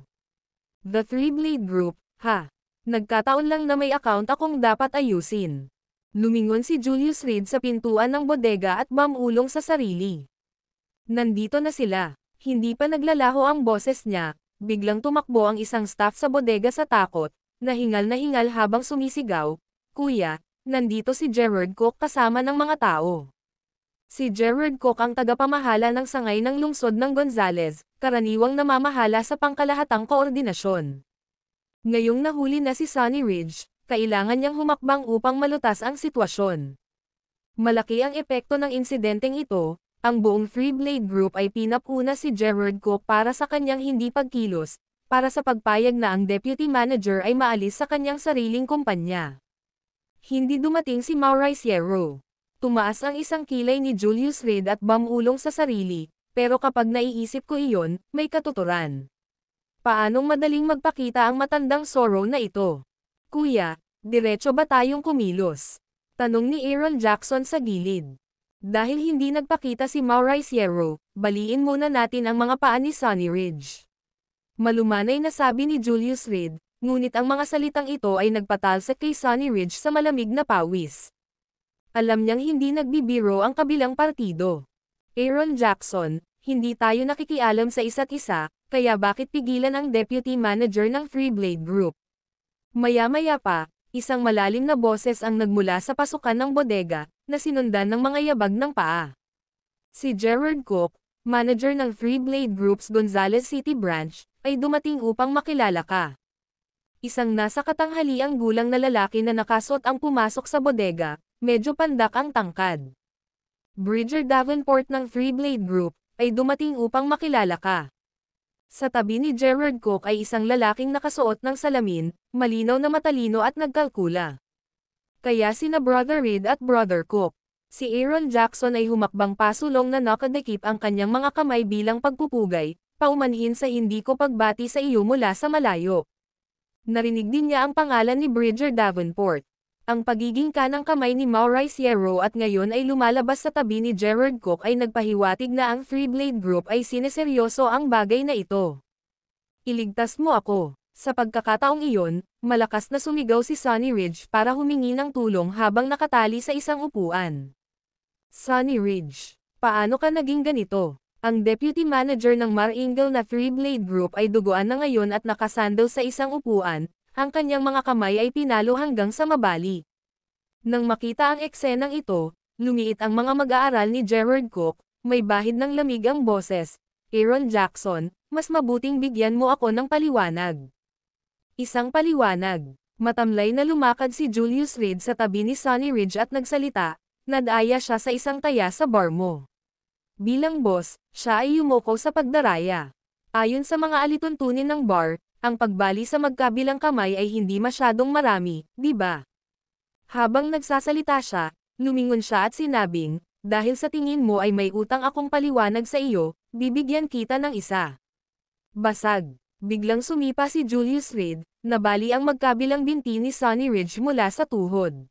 The Three Blade Group, ha? Nagkataon lang na may account akong dapat ayusin. Lumingon si Julius Reed sa pintuan ng bodega at mamulong sa sarili. Nandito na sila. Hindi pa naglalaho ang boses niya, biglang tumakbo ang isang staff sa bodega sa takot, na hingal habang sumisigaw, "Kuya, nandito si Gerard Cook kasama ng mga tao." Si Gerard Cook ang tagapamahala ng sangay ng lungsod ng Gonzales, karaniwang namamahala sa pangkalahatang koordinasyon. Ngayong nahuli na si Sonny Ridge, kailangan niyang humakbang upang malutas ang sitwasyon. Malaki ang epekto ng insidenteng ito, ang buong Three Blade Group ay pinapuna si Gerard Cook para sa kanyang hindi pagkilos, para sa pagpayag na ang deputy manager ay maalis sa kanyang sariling kumpanya. Hindi dumating si Maurice Hierro. Tumaas ang isang kilay ni Julius Reed at bamulong sa sarili, pero kapag naiisip ko iyon, may katuturan. Paanong madaling magpakita ang matandang Zorro na ito? "Kuya, diretso ba tayong kumilos?" Tanong ni Aaron Jackson sa gilid. Dahil hindi nagpakita si Maurice Hierro, baliin muna natin ang mga paa ni Sonny Ridge. Malumanay na sabi ni Julius Reed, ngunit ang mga salitang ito ay nagpatalsik kay Sonny Ridge sa malamig na pawis. Alam niyang hindi nagbibiro ang kabilang partido. "Aaron Jackson, hindi tayo nakikialam sa isa't isa, kaya bakit pigilan ang deputy manager ng Three Blade Group? Maya-maya pa, isang malalim na boses ang nagmula sa pasukan ng bodega, na sinundan ng mga yabag ng paa. Si Gerard Cook, manager ng Three Blade Group's Gonzales City branch, ay dumating upang makilala ka. Isang nasa katanghaliang gulang na lalaki na nakasuot ang pumasok sa bodega, medyo pandak ang tangkad. Bridger Davenport ng Three Blade Group, ay dumating upang makilala ka. Sa tabi ni Gerard Cook ay isang lalaking nakasuot ng salamin, malinaw na matalino at nagkalkula. Kaya sina Brother Reed at Brother Cook. Si Aaron Jackson ay humakbang pasulong na nakadikip ang kanyang mga kamay bilang pagpupugay, paumanhin sa hindi ko pagbati sa iyo mula sa malayo. Narinig din niya ang pangalan ni Bridger Davenport. Ang pagiging kanang kamay ni Maurice Hierro at ngayon ay lumalabas sa tabi ni Gerard Cook ay nagpahiwatig na ang Three Blade Group ay sineseryoso ang bagay na ito. Iligtas mo ako. Sa pagkakataong iyon, malakas na sumigaw si Sonny Ridge para humingi ng tulong habang nakatali sa isang upuan. Sonny Ridge, paano ka naging ganito? Ang deputy manager ng Mar-Ingle na Three Blade Group ay duguan na ngayon at nakasandal sa isang upuan, ang kanyang mga kamay ay pinalo hanggang sa mabali. Nang makita ang eksenang ito, lumiit ang mga mag-aaral ni Gerard Cook, may bahid ng lamig ang boses. Aaron Jackson, mas mabuting bigyan mo ako ng paliwanag. Isang paliwanag. Matamlay na lumakad si Julius Reed sa tabi ni Sonny Ridge at nagsalita, nadaya siya sa isang taya sa bar mo. Bilang boss, siya ay yumuko sa pagdaraya. Ayon sa mga alituntunin ng bar, ang pagbali sa magkabilang kamay ay hindi masyadong marami, di ba? Habang nagsasalita siya, lumingon siya at sinabing, dahil sa tingin mo ay may utang akong paliwanag sa iyo, bibigyan kita ng isa. Basag. Biglang sumipa si Julius Reed, nabali ang magkabilang binti ni Sonny Ridge mula sa tuhod.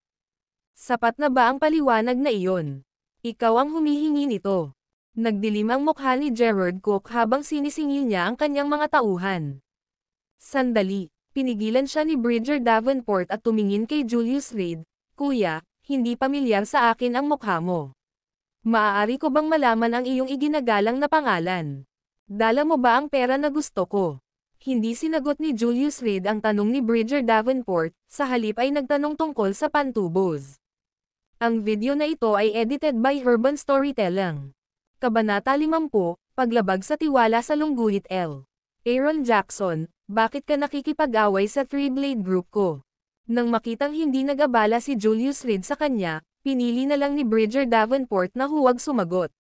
Sapat na ba ang paliwanag na iyon? Ikaw ang humihingi nito. Nagdilim ang mukha ni Gerard Cook habang sinisingil niya ang kanyang mga tauhan. Sandali, pinigilan siya ni Bridger Davenport at tumingin kay Julius Reed, Kuya, hindi pamilyar sa akin ang mukha mo. Maaari ko bang malaman ang iyong iginagalang na pangalan? Dala mo ba ang pera na gusto ko? Hindi sinagot ni Julius Reed ang tanong ni Bridger Davenport, sa halip ay nagtanong tungkol sa pantubos. Ang video na ito ay edited by Urban Storytelling. Kabanata 50, Paglabag sa tiwala sa lungguhit L. Aaron Jackson, bakit ka nakikipag-away sa Three Blade Group ko? Nang makitang hindi nag-abala si Julius Reed sa kanya, pinili na lang ni Bridger Davenport na huwag sumagot.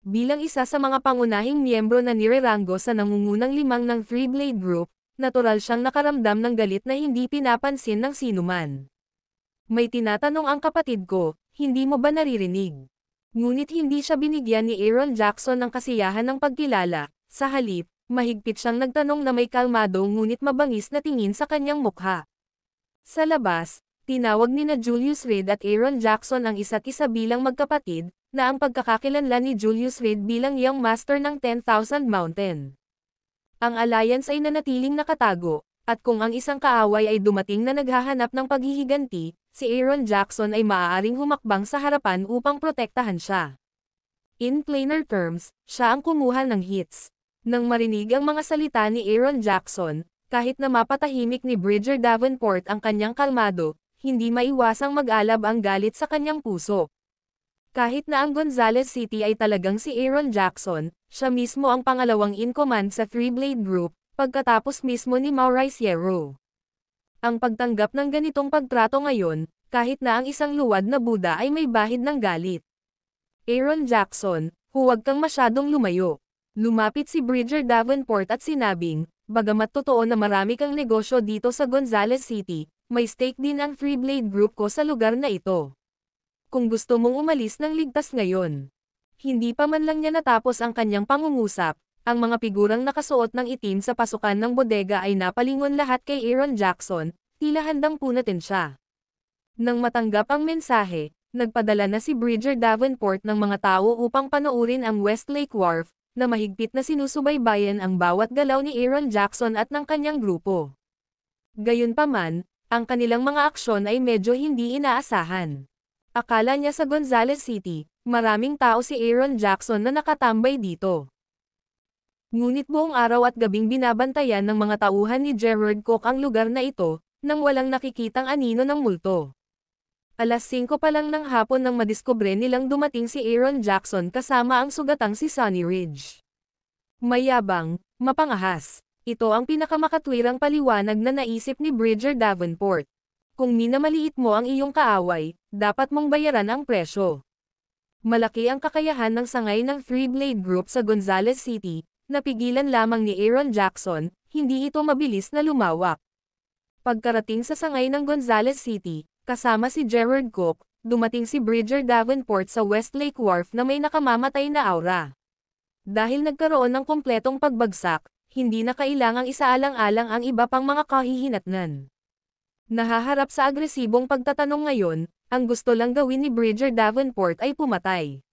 Bilang isa sa mga pangunahing miyembro na nireranggo sa nangungunang limang ng Three Blade Group, natural siyang nakaramdam ng galit na hindi pinapansin ng sinuman. May tinatanong ang kapatid ko, hindi mo ba naririnig? Ngunit hindi siya binigyan ni Aaron Jackson ng kasiyahan ng pagkilala, sa halip, mahigpit siyang nagtanong na may kalmado ngunit mabangis na tingin sa kanyang mukha. Sa labas, tinawag nina Julius Reed at Aaron Jackson ang isa't isa bilang magkapatid, na ang pagkakakilanlan ni Julius Reed bilang Young Master ng 10,000 Mountain. Ang alliance ay nanatiling nakatago, at kung ang isang kaaway ay dumating na naghahanap ng paghihiganti, si Aaron Jackson ay maaaring humakbang sa harapan upang protektahan siya. In plainer terms, siya ang kumuha ng hits. Nang marinig ang mga salita ni Aaron Jackson, kahit na mapatahimik ni Bridger Davenport ang kanyang kalmado, hindi maiwasang mag-alab ang galit sa kanyang puso. Kahit na ang Gonzales City ay talagang si Aaron Jackson, siya mismo ang pangalawang in command sa Three Blade Group, pagkatapos mismo ni Maurice Hierro. Ang pagtanggap ng ganitong pagtrato ngayon, kahit na ang isang luwad na Buddha ay may bahid ng galit. Aaron Jackson, huwag kang masyadong lumayo. Lumapit si Bridger Davenport at sinabing, bagamat totoo na marami kang negosyo dito sa Gonzales City, may stake din ang Three Blade Group ko sa lugar na ito. Kung gusto mong umalis ng ligtas ngayon. Hindi pa man lang niya natapos ang kanyang pangungusap, ang mga figurang nakasuot ng itim sa pasukan ng bodega ay napalingon lahat kay Aaron Jackson, tila handang punatin siya. Nang matanggap ang mensahe, nagpadala na si Bridger Davenport ng mga tao upang panoorin ang Westlake Wharf, na mahigpit na sinusubaybayan ang bawat galaw ni Aaron Jackson at ng kanyang grupo. Gayunpaman, ang kanilang mga aksyon ay medyo hindi inaasahan. Akala niya sa Gonzales City, maraming tao si Aaron Jackson na nakatambay dito. Ngunit buong araw at gabing binabantayan ng mga tauhan ni Gerard Cook ang lugar na ito, nang walang nakikitang anino ng multo. Alas 5 pa lang ng hapon nang madiskubre nilang dumating si Aaron Jackson kasama ang sugatang si Sunny Ridge. Mayabang, mapangahas. Ito ang pinakamakatwirang paliwanag na naisip ni Bridger Davenport. Kung minamaliit mo ang iyong kaaway, dapat mong bayaran ang presyo. Malaki ang kakayahan ng sangay ng Three Blade Group sa Gonzales City, napigilan lamang ni Aaron Jackson, hindi ito mabilis na lumawak. Pagkarating sa sangay ng Gonzales City, kasama si Gerard Cook, dumating si Bridger Davenport sa Westlake Wharf na may nakamamatay na aura. Dahil nagkaroon ng kompletong pagbagsak, hindi na kailangang isaalang-alang ang iba pang mga kahihinatnan. Nahaharap sa agresibong pagtatanong ngayon, ang gusto lang gawin ni Bridger Davenport ay pumatay.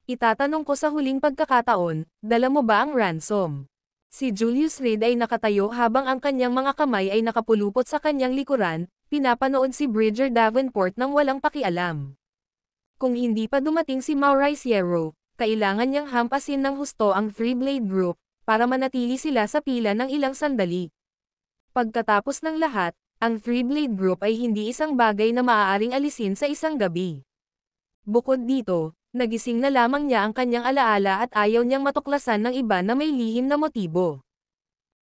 Itatanong ko sa huling pagkakataon, dala mo ba ang ransom? Si Julius Reed ay nakatayo habang ang kanyang mga kamay ay nakapulupot sa kanyang likuran, pinapanood si Bridger Davenport nang walang pakialam. Kung hindi pa dumating si Maurice Hierro, kailangan niyang hampasin ng husto ang Three Blade Group, para manatili sila sa pila ng ilang sandali. Pagkatapos ng lahat, ang Three Blade Group ay hindi isang bagay na maaaring alisin sa isang gabi. Bukod dito, nagising na lamang niya ang kanyang alaala at ayaw niyang matuklasan ng iba na may lihim na motibo.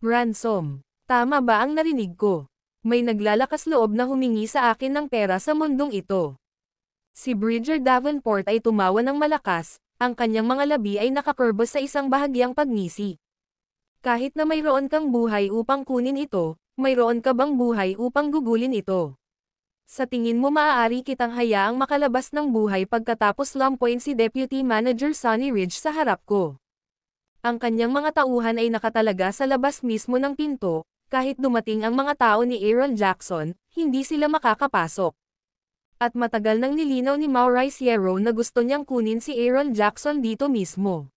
Ransom. Tama ba ang narinig ko? May naglalakas loob na humingi sa akin ng pera sa mundong ito. Si Bridger Davenport ay tumawa ng malakas, ang kanyang mga labi ay nakakurbos sa isang bahagyang pagngisi. Kahit na mayroon kang buhay upang kunin ito, mayroon ka bang buhay upang gugulin ito? Sa tingin mo maaari kitang hayaang makalabas ng buhay pagkatapos lampoin si Deputy Manager Sunny Ridge sa harap ko. Ang kanyang mga tauhan ay nakatalaga sa labas mismo ng pinto, kahit dumating ang mga tao ni Aaron Jackson, hindi sila makakapasok. At matagal nang nilinaw ni Maurice Hierro na gusto niyang kunin si Aaron Jackson dito mismo.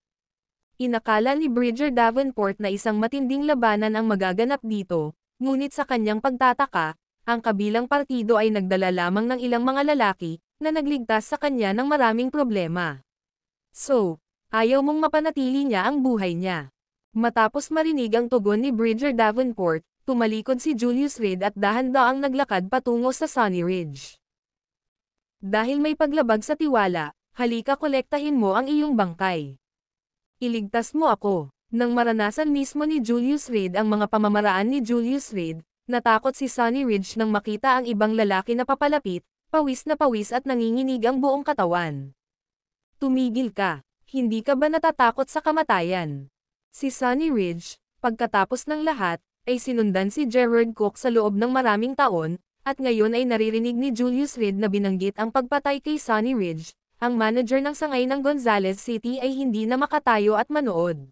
Inakala ni Bridger Davenport na isang matinding labanan ang magaganap dito, ngunit sa kanyang pagtataka, ang kabilang partido ay nagdala lamang ng ilang mga lalaki, na nagligtas sa kanya ng maraming problema. So, ayaw mong mapanatili niya ang buhay niya. Matapos marinig ang tugon ni Bridger Davenport, tumalikod si Julius Reed at dahan-daang naglakad patungo sa Sunny Ridge. Dahil may paglabag sa tiwala, halika kolektahin mo ang iyong bangkay. Iligtas mo ako. Nang maranasan mismo ni Julius Reed ang mga pamamaraan ni Julius Reed, natakot si Sunny Ridge nang makita ang ibang lalaki na papalapit, pawis na pawis at nanginginig ang buong katawan. Tumigil ka. Hindi ka ba natatakot sa kamatayan? Si Sunny Ridge, pagkatapos ng lahat, ay sinundan si Gerard Cook sa loob ng maraming taon, at ngayon ay naririnig ni Julius Reed na binanggit ang pagpatay kay Sunny Ridge. Ang manager ng sangay ng Gonzales City ay hindi na makatayo at manood.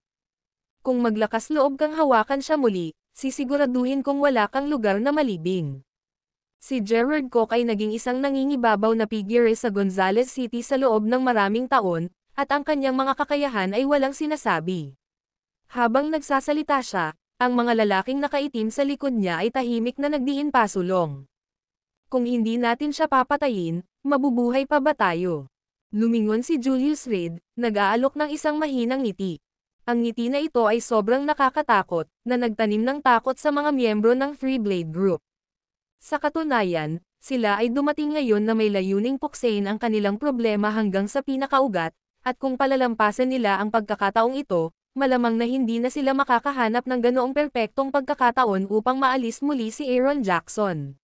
Kung maglakas loob kang hawakan siya muli, sisiguraduhin kong wala kang lugar na malibing. Si Gerard Cook ay naging isang nangingibabaw na figure sa Gonzales City sa loob ng maraming taon, at ang kanyang mga kakayahan ay walang sinasabi. Habang nagsasalita siya, ang mga lalaking nakaitim sa likod niya ay tahimik na nagdiin pasulong. Kung hindi natin siya papatayin, mabubuhay pa ba tayo? Lumingon si Julius Reed, nag-aalok ng isang mahinang ngiti. Ang ngiti na ito ay sobrang nakakatakot, na nagtanim ng takot sa mga miyembro ng Three Blade Group. Sa katunayan, sila ay dumating ngayon na may layuning puksain ang kanilang problema hanggang sa pinakaugat, at kung palalampasan nila ang pagkakataong ito, malamang na hindi na sila makakahanap ng ganoong perpektong pagkakataon upang maalis muli si Aaron Jackson.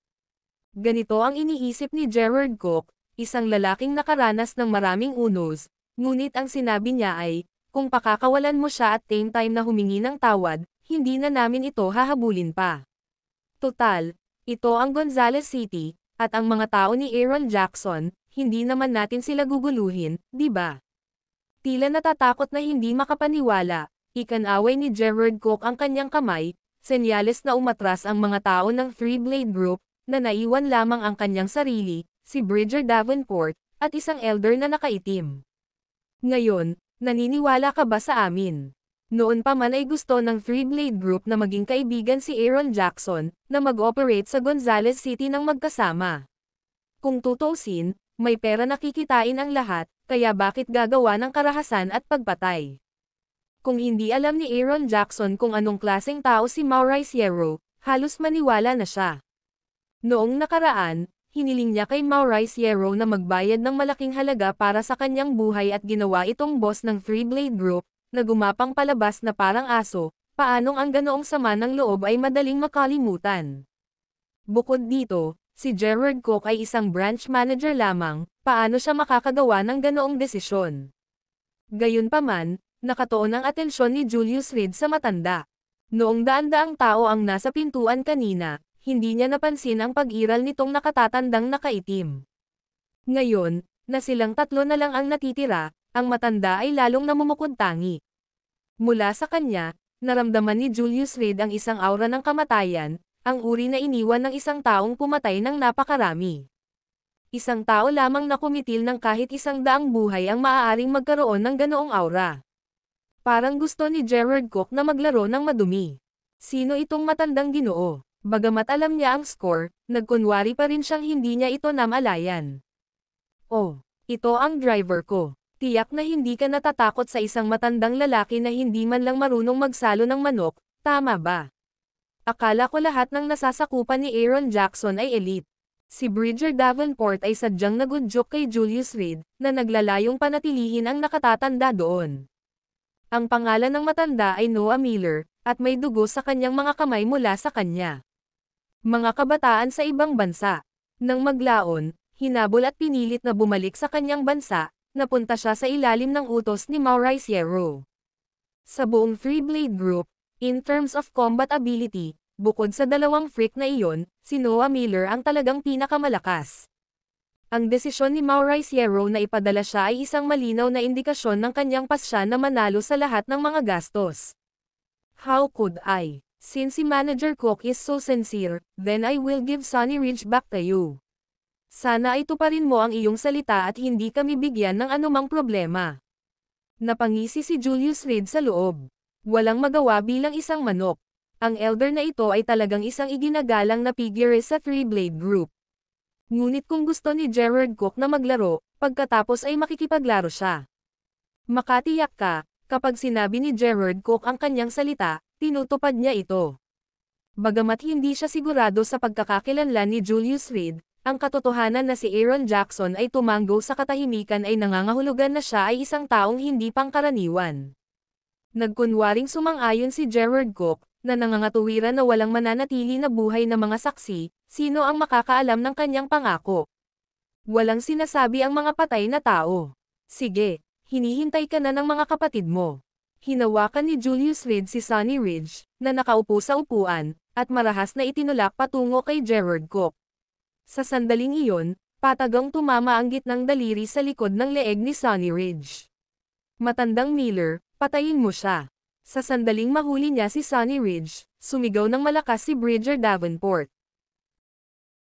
Ganito ang iniisip ni Gerard Cook, isang lalaking nakaranas ng maraming unos, ngunit ang sinabi niya ay, kung pakakawalan mo siya at same time na humingi ng tawad, hindi na namin ito hahabulin pa. Total, ito ang Gonzales City, at ang mga tao ni Aaron Jackson, hindi naman natin sila guguluhin, di ba? Tila natatakot na hindi makapaniwala, ikanaway ni Gerard Cook ang kanyang kamay, senyales na umatras ang mga tao ng Three Blade Group, na naiwan lamang ang kanyang sarili, si Bridger Davenport, at isang elder na nakaitim. Ngayon, naniniwala ka ba sa amin? Noon pa man ay gusto ng Three Blade Group na maging kaibigan si Aaron Jackson, na mag-operate sa Gonzales City ng magkasama. Kung tutuusin, may pera na kikitain ang lahat, kaya bakit gagawa ng karahasan at pagpatay? Kung hindi alam ni Aaron Jackson kung anong klaseng tao si Maurice Hierro, halos maniwala na siya. Noong nakaraan, hiniling niya kay Maurice Hierro na magbayad ng malaking halaga para sa kanyang buhay at ginawa itong boss ng Three Blade Group, na gumapang palabas na parang aso. Paanong ang ganoong sama ng loob ay madaling makalimutan. Bukod dito, si Gerard Cook ay isang branch manager lamang, paano siya makakagawa ng ganoong desisyon? Gayunpaman, nakatuon ang atensyon ni Julius Reed sa matanda. Noong daan-daang tao ang nasa pintuan kanina, hindi niya napansin ang pag-iral nitong nakatatandang nakaitim. Ngayon, na silang tatlo na lang ang natitira, ang matanda ay lalong namumukod-tangi. Mula sa kanya, naramdaman ni Julius Reed ang isang aura ng kamatayan, ang uri na iniwan ng isang taong pumatay ng napakarami. Isang tao lamang na kumitil ng kahit 100 buhay ang maaaring magkaroon ng ganoong aura. Parang gusto ni Gerard Cook na maglaro ng madumi. Sino itong matandang Ginoo? Bagamat alam niya ang score, nagkunwari pa rin siyang hindi niya ito namalayan. Oh, ito ang driver ko. Tiyak na hindi ka natatakot sa isang matandang lalaki na hindi man lang marunong magsalo ng manok, tama ba? Akala ko lahat ng nasasakupan ni Aaron Jackson ay elite. Si Bridger Davenport ay sadyang nagudyok kay Julius Reed, na naglalayong panatilihin ang nakatatanda doon. Ang pangalan ng matanda ay Noah Miller, at may dugo sa kanyang mga kamay mula sa kanya. Mga kabataan sa ibang bansa. Nang maglaon, hinabol at pinilit na bumalik sa kanyang bansa, napunta siya sa ilalim ng utos ni Maurice Hierro. Sa buong Three Blade Group, in terms of combat ability, bukod sa dalawang freak na iyon, si Noah Miller ang talagang pinakamalakas. Ang desisyon ni Maurice Hierro na ipadala siya ay isang malinaw na indikasyon ng kanyang pasya na manalo sa lahat ng mga gastos. How could I? Since si Manager Cook is so sincere, then I will give Sonny Ridge back to you. Sana ay tuparin mo ang iyong salita at hindi kami bigyan ng anumang problema. Napangisi si Julius Reed sa loob. Walang magawa bilang isang manok. Ang elder na ito ay talagang isang iginagalang na figure sa Three Blade Group. Ngunit kung gusto ni Gerard Cook na maglaro, pagkatapos ay makikipaglaro siya. Makatiyak ka, kapag sinabi ni Gerard Cook ang kanyang salita, tinutupad niya ito. Bagamat hindi siya sigurado sa pagkakakilanlan ni Julius Reed, ang katotohanan na si Aaron Jackson ay tumanggo sa katahimikan ay nangangahulugan na siya ay isang taong hindi pangkaraniwan. Nagkunwaring sumang-ayon si Gerard Cook, na nangangatuwiran na walang mananatili na buhay na mga saksi, sino ang makakaalam ng kanyang pangako. Walang sinasabi ang mga patay na tao. Sige, hinihintay ka na ng mga kapatid mo. Hinawakan ni Julius Reed si Sonny Ridge, na nakaupo sa upuan, at marahas na itinulak patungo kay Gerard Cook. Sa sandaling iyon, patagang tumama ang gitnang daliri sa likod ng leeg ni Sonny Ridge. Matandang Miller, patayin mo siya. Sa sandaling mahuli niya si Sonny Ridge, sumigaw ng malakas si Bridger Davenport.